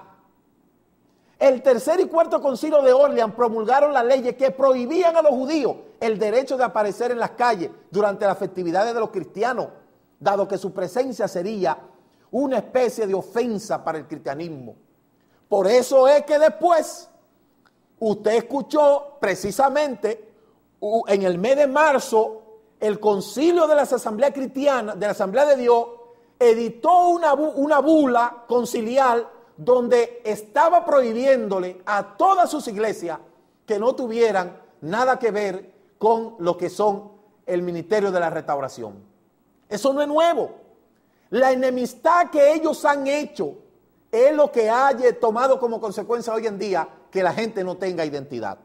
El tercer y cuarto concilio de Orleans promulgaron las leyes que prohibían a los judíos el derecho de aparecer en las calles durante las festividades de los cristianos, dado que su presencia sería una especie de ofensa para el cristianismo. Por eso es que después usted escuchó precisamente en el mes de marzo el concilio de las asambleas cristianas, de la Asamblea de Dios, editó una bula conciliar donde estaba prohibiéndole a todas sus iglesias que no tuvieran nada que ver con lo que son el ministerio de la restauración. Eso no es nuevo. La enemistad que ellos han hecho es lo que haya tomado como consecuencia hoy en día que la gente no tenga identidad.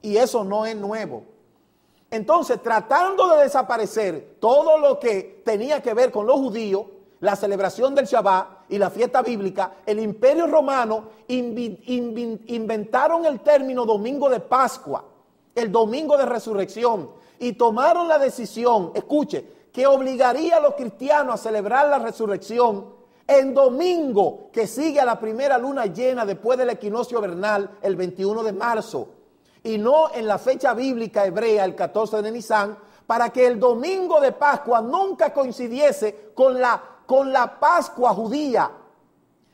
Y eso no es nuevo. Entonces, tratando de desaparecer todo lo que tenía que ver con los judíos, la celebración del Shabbat y la fiesta bíblica, el Imperio Romano inventaron el término domingo de Pascua, el domingo de resurrección, y tomaron la decisión, escuche, que obligaría a los cristianos a celebrar la resurrección en domingo que sigue a la primera luna llena después del equinoccio vernal, el 21 de marzo, y no en la fecha bíblica hebrea, el 14 de Nisan, para que el domingo de Pascua nunca coincidiese con la Pascua judía.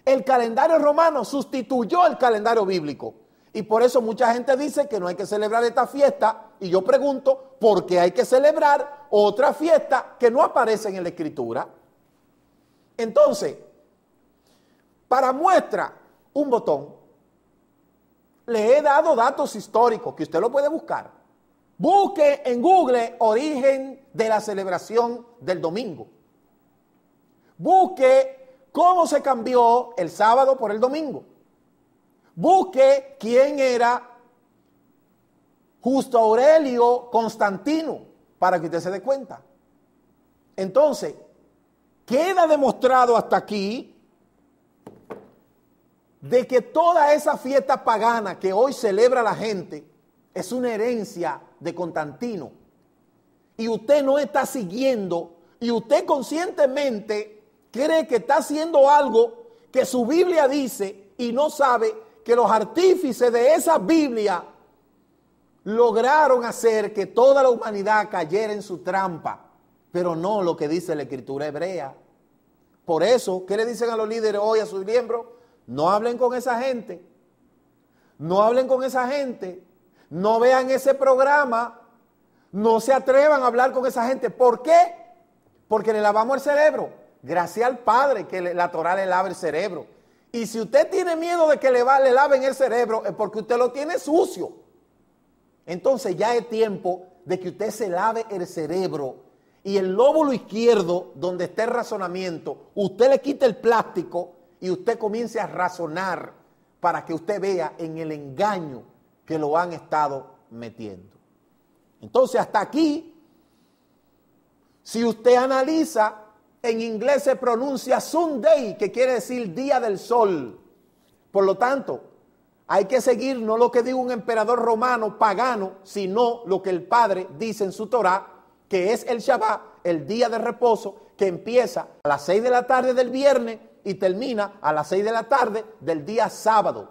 El calendario romano sustituyó el calendario bíblico. Y por eso mucha gente dice que no hay que celebrar esta fiesta. Y yo pregunto, ¿por qué hay que celebrar otra fiesta que no aparece en la Escritura? Entonces, Para muestra, un botón. Le he dado datos históricos que usted lo puede buscar. Busque en Google origen de la celebración del domingo. Busque cómo se cambió el sábado por el domingo. Busque quién era Justo Aurelio Constantino, para que usted se dé cuenta. Entonces, queda demostrado hasta aquí de que toda esa fiesta pagana que hoy celebra la gente es una herencia de Constantino. Y usted no está siguiendo, y usted conscientemente cree que está haciendo algo que su Biblia dice y no sabe que los artífices de esa Biblia lograron hacer que toda la humanidad cayera en su trampa, pero no lo que dice la Escritura hebrea. Por eso, ¿qué le dicen a los líderes hoy, a sus miembros? No hablen con esa gente, no hablen con esa gente, no vean ese programa, no se atrevan a hablar con esa gente. ¿Por qué? Porque le lavamos el cerebro. Gracias al Padre que la Torá le lava el cerebro. Y si usted tiene miedo de que le laven el cerebro, es porque usted lo tiene sucio. Entonces ya es tiempo de que usted se lave el cerebro y el lóbulo izquierdo, donde está el razonamiento, usted le quite el plástico y usted comience a razonar para que usted vea en el engaño que lo han estado metiendo. Entonces hasta aquí, si usted analiza, en inglés se pronuncia Sunday, que quiere decir día del sol. Por lo tanto, hay que seguir no lo que diga un emperador romano pagano, sino lo que el Padre dice en su Torá, que es el Shabbat, el día de reposo, que empieza a las 6 de la tarde del viernes y termina a las 6 de la tarde del día sábado.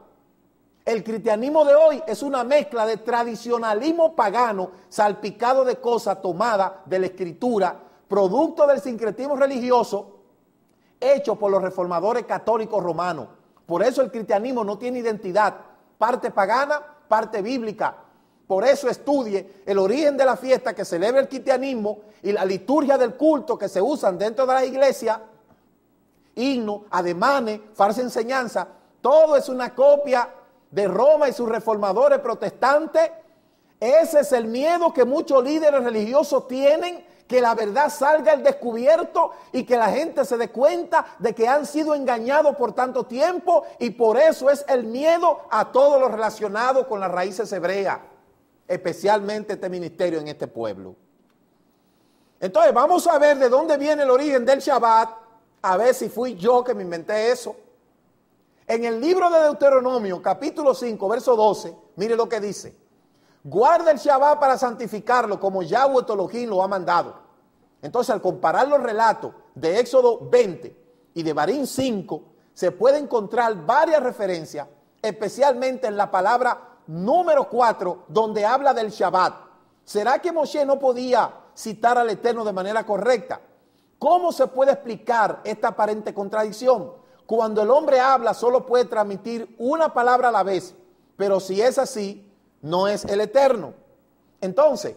El cristianismo de hoy es una mezcla de tradicionalismo pagano salpicado de cosas tomadas de la Escritura, producto del sincretismo religioso hecho por los reformadores católicos romanos. Por eso el cristianismo no tiene identidad, parte pagana, parte bíblica. Por eso estudie el origen de la fiesta que celebra el cristianismo y la liturgia del culto que se usan dentro de la iglesia, himnos, ademanes, falsa enseñanza. Todo es una copia de Roma y sus reformadores protestantes. Ese es el miedo que muchos líderes religiosos tienen, que la verdad salga al descubierto y que la gente se dé cuenta de que han sido engañados por tanto tiempo, y por eso es el miedo a todo lo relacionado con las raíces hebreas, especialmente este ministerio en este pueblo. Entonces vamos a ver de dónde viene el origen del Shabbat, a ver si fui yo que me inventé eso. En el libro de Deuteronomio, capítulo 5, verso 12, mire lo que dice: guarda el Shabbat para santificarlo, como Yahweh tu Elohim lo ha mandado. Entonces, al comparar los relatos de Éxodo 20 y de Barín 5, se puede encontrar varias referencias, especialmente en la palabra número 4, donde habla del Shabbat. ¿Será que Moshe no podía citar al Eterno de manera correcta? ¿Cómo se puede explicar esta aparente contradicción? Cuando el hombre habla, solo puede transmitir una palabra a la vez, pero si es así, no es el Eterno. Entonces,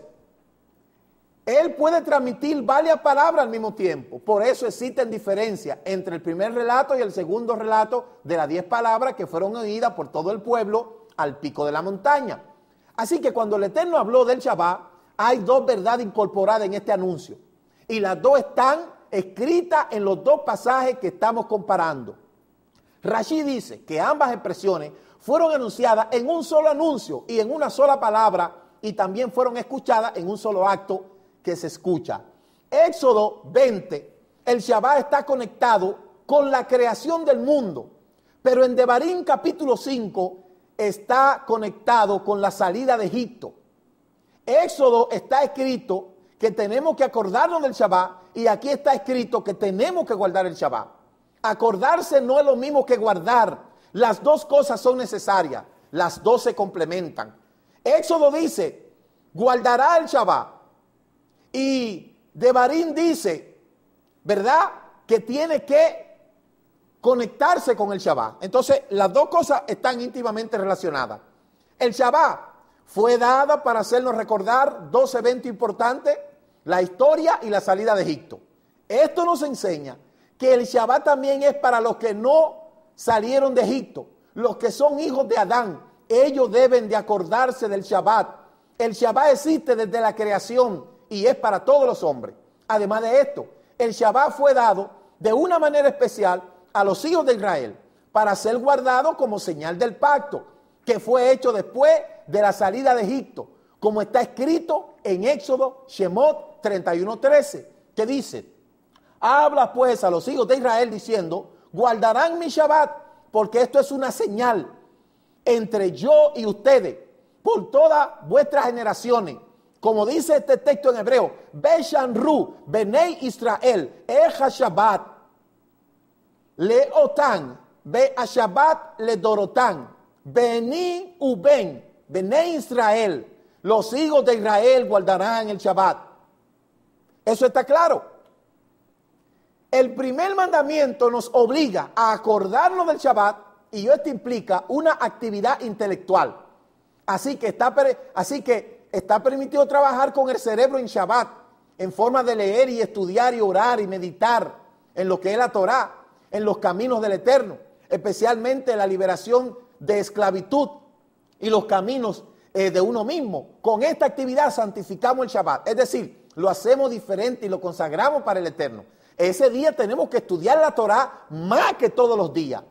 él puede transmitir varias palabras al mismo tiempo. Por eso existen diferencias entre el primer relato y el segundo relato de las 10 palabras que fueron oídas por todo el pueblo al pico de la montaña. Así que cuando el Eterno habló del Shabbat, hay dos verdades incorporadas en este anuncio. Y las dos están escritas en los dos pasajes que estamos comparando. Rashi dice que ambas expresiones fueron anunciadas en un solo anuncio y en una sola palabra, y también fueron escuchadas en un solo acto que se escucha. Éxodo 20, el Shabbat está conectado con la creación del mundo, pero en Devarim capítulo 5 está conectado con la salida de Egipto. Éxodo está escrito que tenemos que acordarnos del Shabbat, y aquí está escrito que tenemos que guardar el Shabbat. Acordarse no es lo mismo que guardar. Las dos cosas son necesarias, las dos se complementan. Éxodo dice, guardará el Shabbat. Y Devarim dice, ¿verdad?, que tiene que conectarse con el Shabbat. Entonces, las dos cosas están íntimamente relacionadas. El Shabbat fue dada para hacernos recordar dos eventos importantes, la historia y la salida de Egipto. Esto nos enseña que el Shabbat también es para los que no salieron de Egipto, los que son hijos de Adán, ellos deben de acordarse del Shabbat. El Shabbat existe desde la creación y es para todos los hombres. Además de esto, el Shabbat fue dado de una manera especial a los hijos de Israel para ser guardado como señal del pacto que fue hecho después de la salida de Egipto, como está escrito en Éxodo, Shemot 31:13, que dice: habla pues a los hijos de Israel diciendo, guardarán mi Shabbat, porque esto es una señal entre yo y ustedes por todas vuestras generaciones. Como dice este texto en hebreo, Beshanru, Benei Israel, Eja Shabbat, Le Otan, Be a Shabbat Le Dorotan, Beni Uben, Benei Israel, los hijos de Israel guardarán el Shabbat. Eso está claro. El primer mandamiento nos obliga a acordarnos del Shabbat y esto implica una actividad intelectual. Así que está permitido trabajar con el cerebro en Shabbat, en forma de leer y estudiar y orar y meditar en lo que es la Torá, en los caminos del Eterno, especialmente la liberación de esclavitud y los caminos de uno mismo. Con esta actividad santificamos el Shabbat, es decir, lo hacemos diferente y lo consagramos para el Eterno. Ese día tenemos que estudiar la Torá más que todos los días.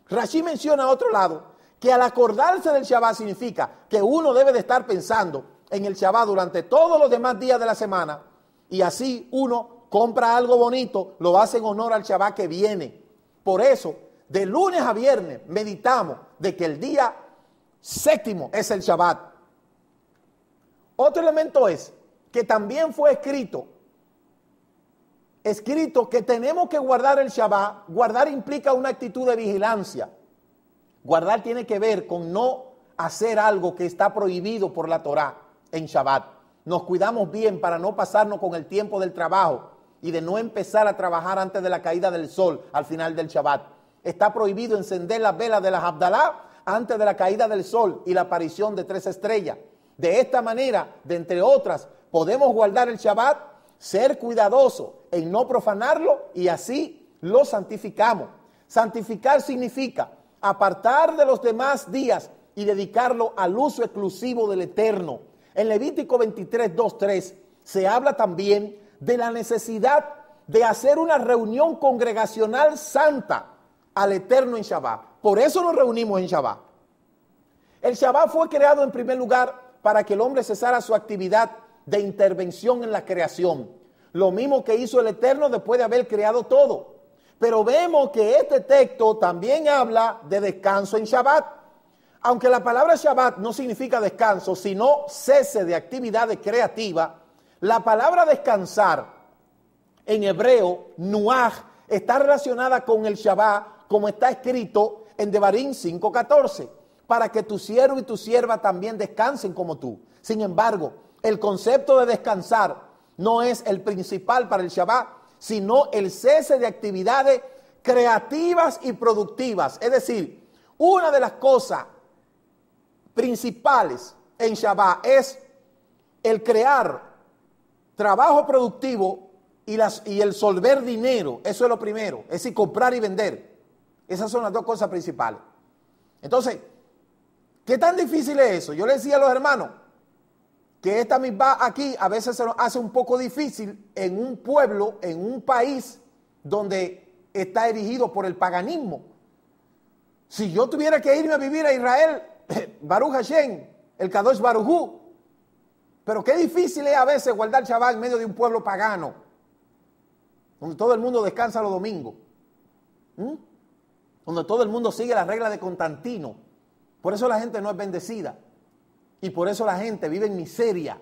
Rashi menciona a otro lado que al acordarse del Shabbat significa que uno debe de estar pensando en el Shabbat durante todos los demás días de la semana y así uno compra algo bonito, lo hace en honor al Shabbat que viene. Por eso, de lunes a viernes meditamos de que el día séptimo es el Shabbat. Otro elemento es que también fue escrito que tenemos que guardar el Shabbat. Guardar implica una actitud de vigilancia. Guardar tiene que ver con no hacer algo que está prohibido por la Torá en Shabbat. Nos cuidamos bien para no pasarnos con el tiempo del trabajo y de no empezar a trabajar antes de la caída del sol al final del Shabbat. Está prohibido encender las velas de las Abdalá antes de la caída del sol y la aparición de 3 estrellas. De esta manera, de entre otras, podemos guardar el Shabbat, ser cuidadosos en no profanarlo y así lo santificamos. Santificar significa apartar de los demás días y dedicarlo al uso exclusivo del Eterno. En Levítico 23, 2, 3 se habla también de la necesidad de hacer una reunión congregacional santa al Eterno en Shabbat. Por eso nos reunimos en Shabbat. El Shabbat fue creado en primer lugar para que el hombre cesara su actividad de intervención en la creación. Lo mismo que hizo el Eterno después de haber creado todo. Pero vemos que este texto también habla de descanso en Shabbat. Aunque la palabra Shabbat no significa descanso, sino cese de actividades creativas, la palabra descansar en hebreo, nuaj, está relacionada con el Shabbat, como está escrito en Devarim 5:14, para que tu siervo y tu sierva también descansen como tú. Sin embargo, el concepto de descansar no es el principal para el Shabbat, sino el cese de actividades creativas y productivas. Es decir, una de las cosas principales en Shabbat es el crear trabajo productivo y el solver dinero. Eso es lo primero, es decir, comprar y vender. Esas son las dos cosas principales. Entonces, ¿qué tan difícil es eso? Yo le decía a los hermanos que esta misma aquí a veces se nos hace un poco difícil en un pueblo, en un país donde está erigido por el paganismo. Si yo tuviera que irme a vivir a Israel, Baruch Hashem, el Kadosh Baruj Hu, pero qué difícil es a veces guardar Shabbat en medio de un pueblo pagano, donde todo el mundo descansa los domingos, donde todo el mundo sigue las reglas de Constantino. Por eso la gente no es bendecida. Y por eso la gente vive en miseria.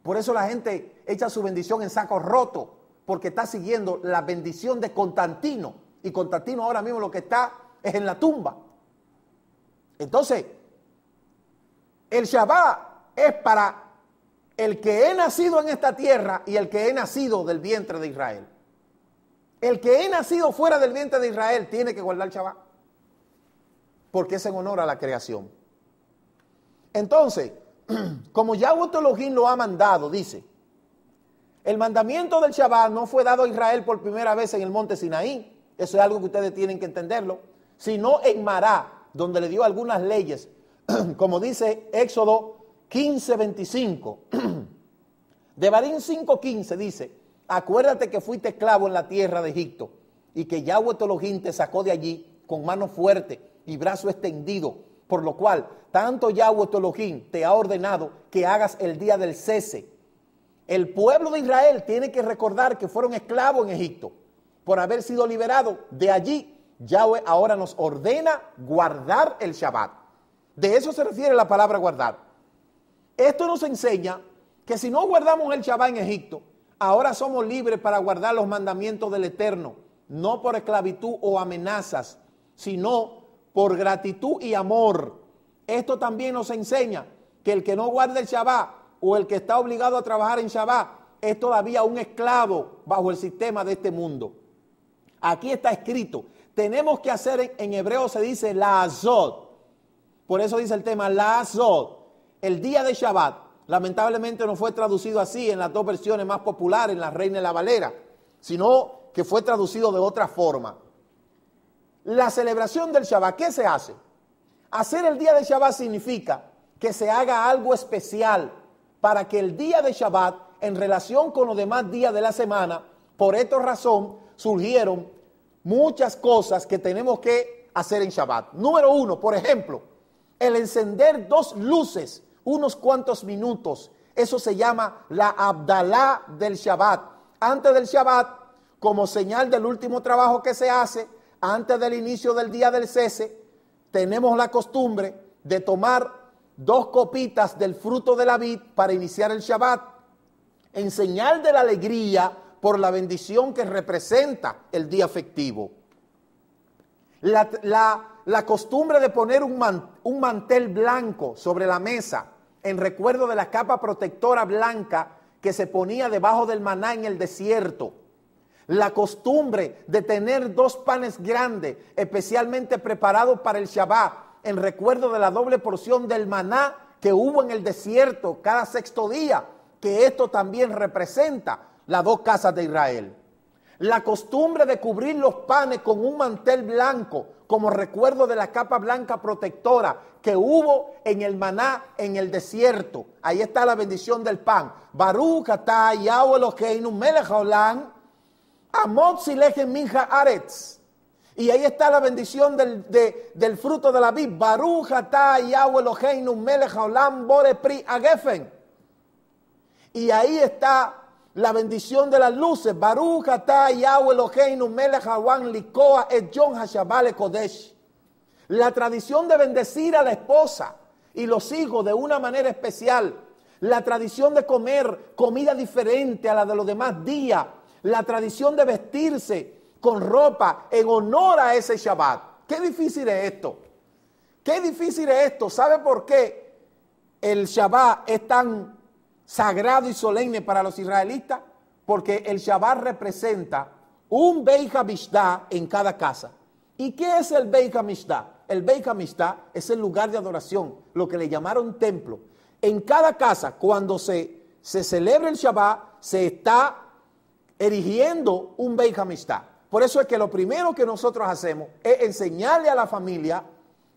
Por eso la gente echa su bendición en saco roto, porque está siguiendo la bendición de Constantino. Y Constantino ahora mismo lo que está es en la tumba. Entonces, el Shabbat es para el que he nacido en esta tierra y el que he nacido del vientre de Israel. El que he nacido fuera del vientre de Israel tiene que guardar el Shabbat, porque es en honor a la creación. Entonces, como Yahweh Elohim lo ha mandado, dice, el mandamiento del Shabbat no fue dado a Israel por primera vez en el monte Sinaí. Eso es algo que ustedes tienen que entenderlo, sino en Mará, donde le dio algunas leyes, como dice Éxodo 15:25. Devarim 5:15 dice: acuérdate que fuiste esclavo en la tierra de Egipto y que Yahweh tu Elohim te sacó de allí con mano fuerte y brazo extendido, por lo cual tanto Yahweh tu Elohim te ha ordenado que hagas el día del cese. El pueblo de Israel tiene que recordar que fueron esclavos en Egipto. Por haber sido liberados de allí, Yahweh ahora nos ordena guardar el Shabbat. De eso se refiere la palabra guardar. Esto nos enseña que si no guardamos el Shabbat en Egipto, ahora somos libres para guardar los mandamientos del Eterno, no por esclavitud o amenazas, sino por gratitud y amor. Esto también nos enseña que el que no guarda el Shabbat o el que está obligado a trabajar en Shabbat es todavía un esclavo bajo el sistema de este mundo. Aquí está escrito, tenemos que hacer, en hebreo se dice la azot, por eso dice el tema la azot, el día de Shabbat. Lamentablemente no fue traducido así en las dos versiones más populares, en la Reina y la Valera, sino que fue traducido de otra forma. La celebración del Shabbat, ¿qué se hace? Hacer el día de Shabbat significa que se haga algo especial para que el día de Shabbat, en relación con los demás días de la semana, por esta razón surgieron muchas cosas que tenemos que hacer en Shabbat. Número 1, por ejemplo, el encender 2 luces unos cuantos minutos. Eso se llama la Abdalá del Shabbat. Antes del Shabbat, como señal del último trabajo que se hace, antes del inicio del día del cese, tenemos la costumbre de tomar 2 copitas del fruto de la vid para iniciar el Shabbat, en señal de la alegría por la bendición que representa el día festivo. La costumbre de poner un mantel blanco sobre la mesa en recuerdo de la capa protectora blanca que se ponía debajo del maná en el desierto. La costumbre de tener 2 panes grandes, especialmente preparados para el Shabbat, en recuerdo de la doble porción del maná que hubo en el desierto cada 6º día, que esto también representa las 2 casas de Israel. La costumbre de cubrir los panes con un mantel blanco, como recuerdo de la capa blanca protectora que hubo en el maná en el desierto. Ahí está la bendición del pan. Baruch atah Yahweh Eloheinu melech haolam, amot silechem mincha aretz. Y ahí está la bendición del fruto de la vid. Baruch atah Yahweh Eloheinu melech haolam bore pri agefen. Y ahí está la bendición de las luces. Baruch atah Yahweh Eloheinu melech haolam likoa et yom hashabbat lekodesh. La tradición de bendecir a la esposa y los hijos de una manera especial. La tradición de comer comida diferente a la de los demás días. La tradición de vestirse con ropa en honor a ese Shabbat. Qué difícil es esto. Qué difícil es esto. ¿Sabe por qué el Shabbat es tan sagrado y solemne para los israelitas? Porque el Shabbat representa un Beit HaMikdash en cada casa. ¿Y qué es el Beit HaMikdash? El Beit HaMikdash es el lugar de adoración, lo que le llamaron templo. En cada casa, cuando se celebra el Shabbat, se está erigiendo un Beit HaMikdash. Por eso es que lo primero que nosotros hacemos es enseñarle a la familia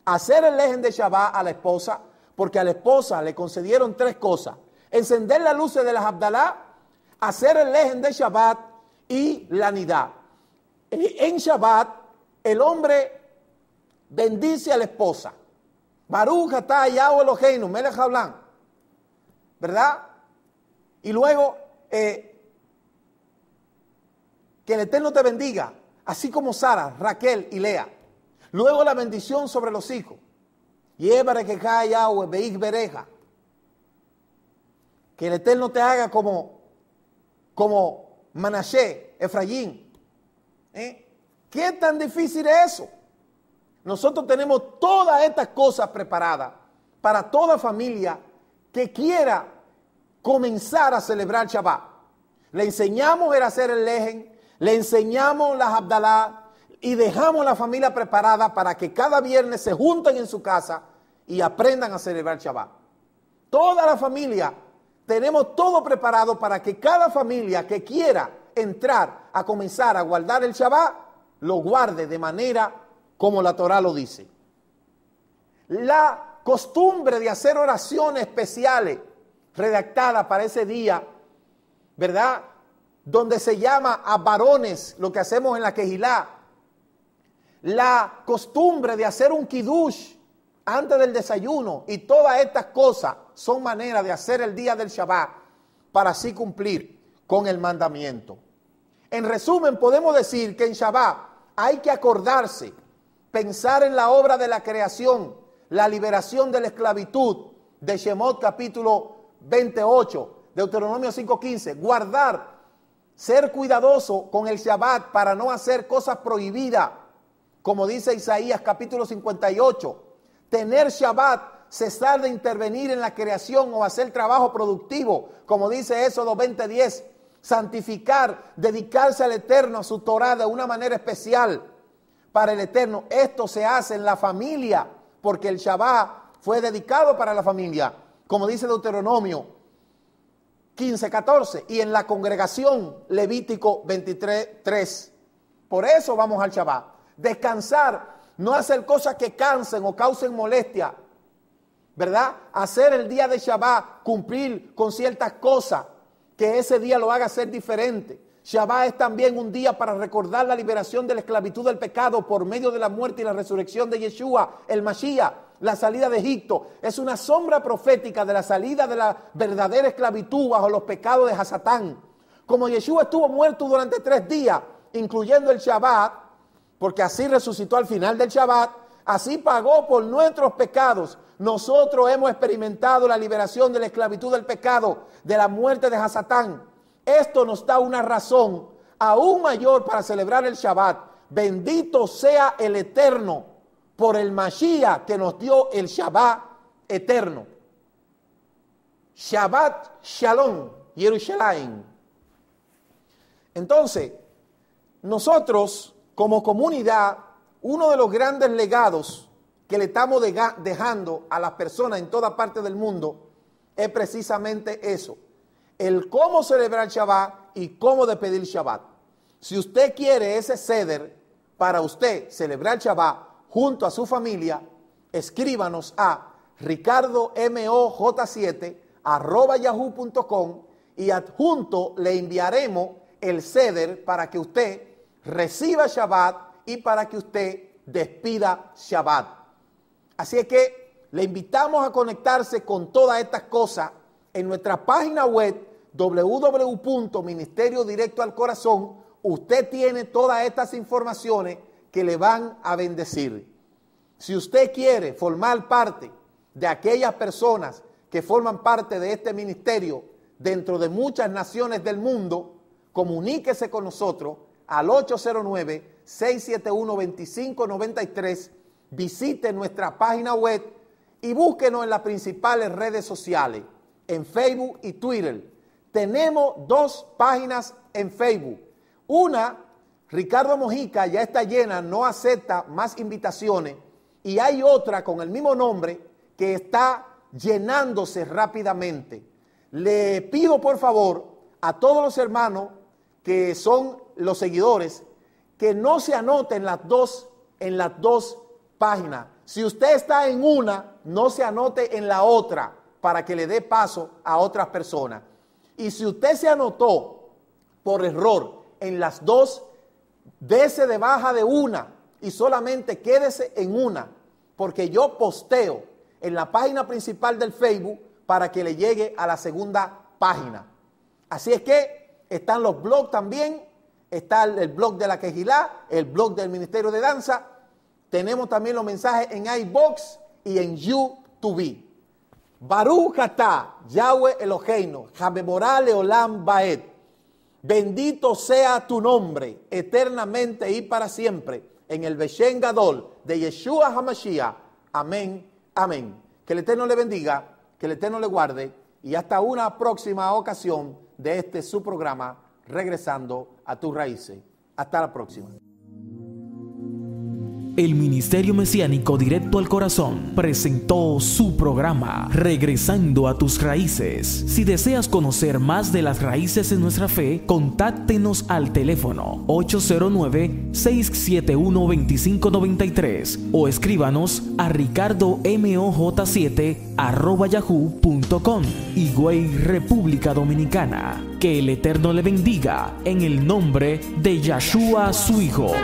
a hacer el lejen de Shabbat a la esposa, porque a la esposa le concedieron 3 cosas: encender las luces de las Abdalá, hacer el lejen de Shabbat y la nidá. En Shabbat, el hombre bendice a la esposa. Baruch atah Yahweh Eloheinu melech haolam, ¿verdad? Y luego que el Eterno te bendiga, así como Sara, Raquel y Lea. Luego la bendición sobre los hijos. Yebarekeja Yahweh beig bereja. Que el Eterno te haga como Manashe, Efraín. ¿Qué tan difícil es eso? Nosotros tenemos todas estas cosas preparadas para toda familia que quiera comenzar a celebrar Shabbat. Le enseñamos a hacer el lejen, le enseñamos las Abdalá y dejamos la familia preparada para que cada viernes se junten en su casa y aprendan a celebrar Shabbat. Toda la familia tenemos todo preparado para que cada familia que quiera entrar a comenzar a guardar el Shabbat, lo guarde de manera como la Torá lo dice. La costumbre de hacer oraciones especiales redactadas para ese día, ¿verdad? Donde se llama a varones, lo que hacemos en la Kehilá. La costumbre de hacer un kiddush antes del desayuno y todas estas cosas son maneras de hacer el día del Shabbat para así cumplir con el mandamiento. En resumen, podemos decir que en Shabbat hay que acordarse, pensar en la obra de la creación, la liberación de la esclavitud de Shemot capítulo 28, Deuteronomio 5:15, guardar, ser cuidadoso con el Shabbat para no hacer cosas prohibidas, como dice Isaías capítulo 58, tener Shabbat, cesar de intervenir en la creación o hacer trabajo productivo, como dice Éxodo 20:10, santificar, dedicarse al Eterno, a su Torah de una manera especial para el Eterno. Esto se hace en la familia, porque el Shabbat fue dedicado para la familia, como dice Deuteronomio 15:14, y en la congregación, Levítico 23:3. Por eso vamos al Shabbat. Descansar, no hacer cosas que cansen o causen molestia, ¿verdad? Hacer el día de Shabbat, cumplir con ciertas cosas, que ese día lo haga ser diferente. Shabbat es también un día para recordar la liberación de la esclavitud del pecado por medio de la muerte y la resurrección de Yeshua, el Mashiach, la salida de Egipto. Es una sombra profética de la salida de la verdadera esclavitud bajo los pecados de Hasatán. Como Yeshua estuvo muerto durante 3 días, incluyendo el Shabbat, porque así resucitó al final del Shabbat, así pagó por nuestros pecados. Nosotros hemos experimentado la liberación de la esclavitud del pecado, de la muerte de Hasatán. Esto nos da una razón aún mayor para celebrar el Shabbat. Bendito sea el Eterno por el Mashiach que nos dio el Shabbat eterno. Shabbat Shalom, Jerusalén. Entonces, nosotros como comunidad, uno de los grandes legados que le estamos dejando a las personas en toda parte del mundo es precisamente eso, el cómo celebrar Shabbat y cómo despedir Shabbat. Si usted quiere ese ceder para usted celebrar Shabbat junto a su familia, escríbanos a ricardomoj7@yahoo.com y adjunto le enviaremos el ceder para que usted reciba Shabbat y para que usted despida Shabbat. Así es que le invitamos a conectarse con todas estas cosas en nuestra página web www.Ministerio Directo al Corazón. Usted tiene todas estas informaciones que le van a bendecir. Si usted quiere formar parte de aquellas personas que forman parte de este ministerio dentro de muchas naciones del mundo, comuníquese con nosotros al 809-671-2593, visite nuestra página web y búsquenos en las principales redes sociales, en Facebook y Twitter. Tenemos 2 páginas en Facebook. Una, Ricardo Mojica, ya está llena, no acepta más invitaciones. Y hay otra con el mismo nombre que está llenándose rápidamente. Le pido por favor a todos los hermanos que son los seguidores que no se anoten en las dos páginas. Si usted está en una, no se anote en la otra para que le dé paso a otras personas. Y si usted se anotó por error en las 2, dése de baja de una y solamente quédese en una, porque yo posteo en la página principal del Facebook para que le llegue a la segunda página. Así es que están los blogs también, está el blog de la Kehilá, el blog del Ministerio de Danza, tenemos también los mensajes en iBox y en YouTube. Baruch atah, Yahweh Eloheinu, Hamemorah Leolam Baed. Bendito sea tu nombre, eternamente y para siempre, en el Beshen Gadol de Yeshua HaMashiach. Amén, amén. Que el Eterno le bendiga, que el Eterno le guarde, y hasta una próxima ocasión de este su programa, Regresando a tus Raíces. Hasta la próxima. El Ministerio Mesiánico Directo al Corazón presentó su programa Regresando a tus Raíces. Si deseas conocer más de las raíces de nuestra fe, contáctenos al teléfono 809-671-2593 o escríbanos a ricardomoj7@yahoo.com. Higüey, República Dominicana. Que el Eterno le bendiga en el nombre de Yahshua, su Hijo.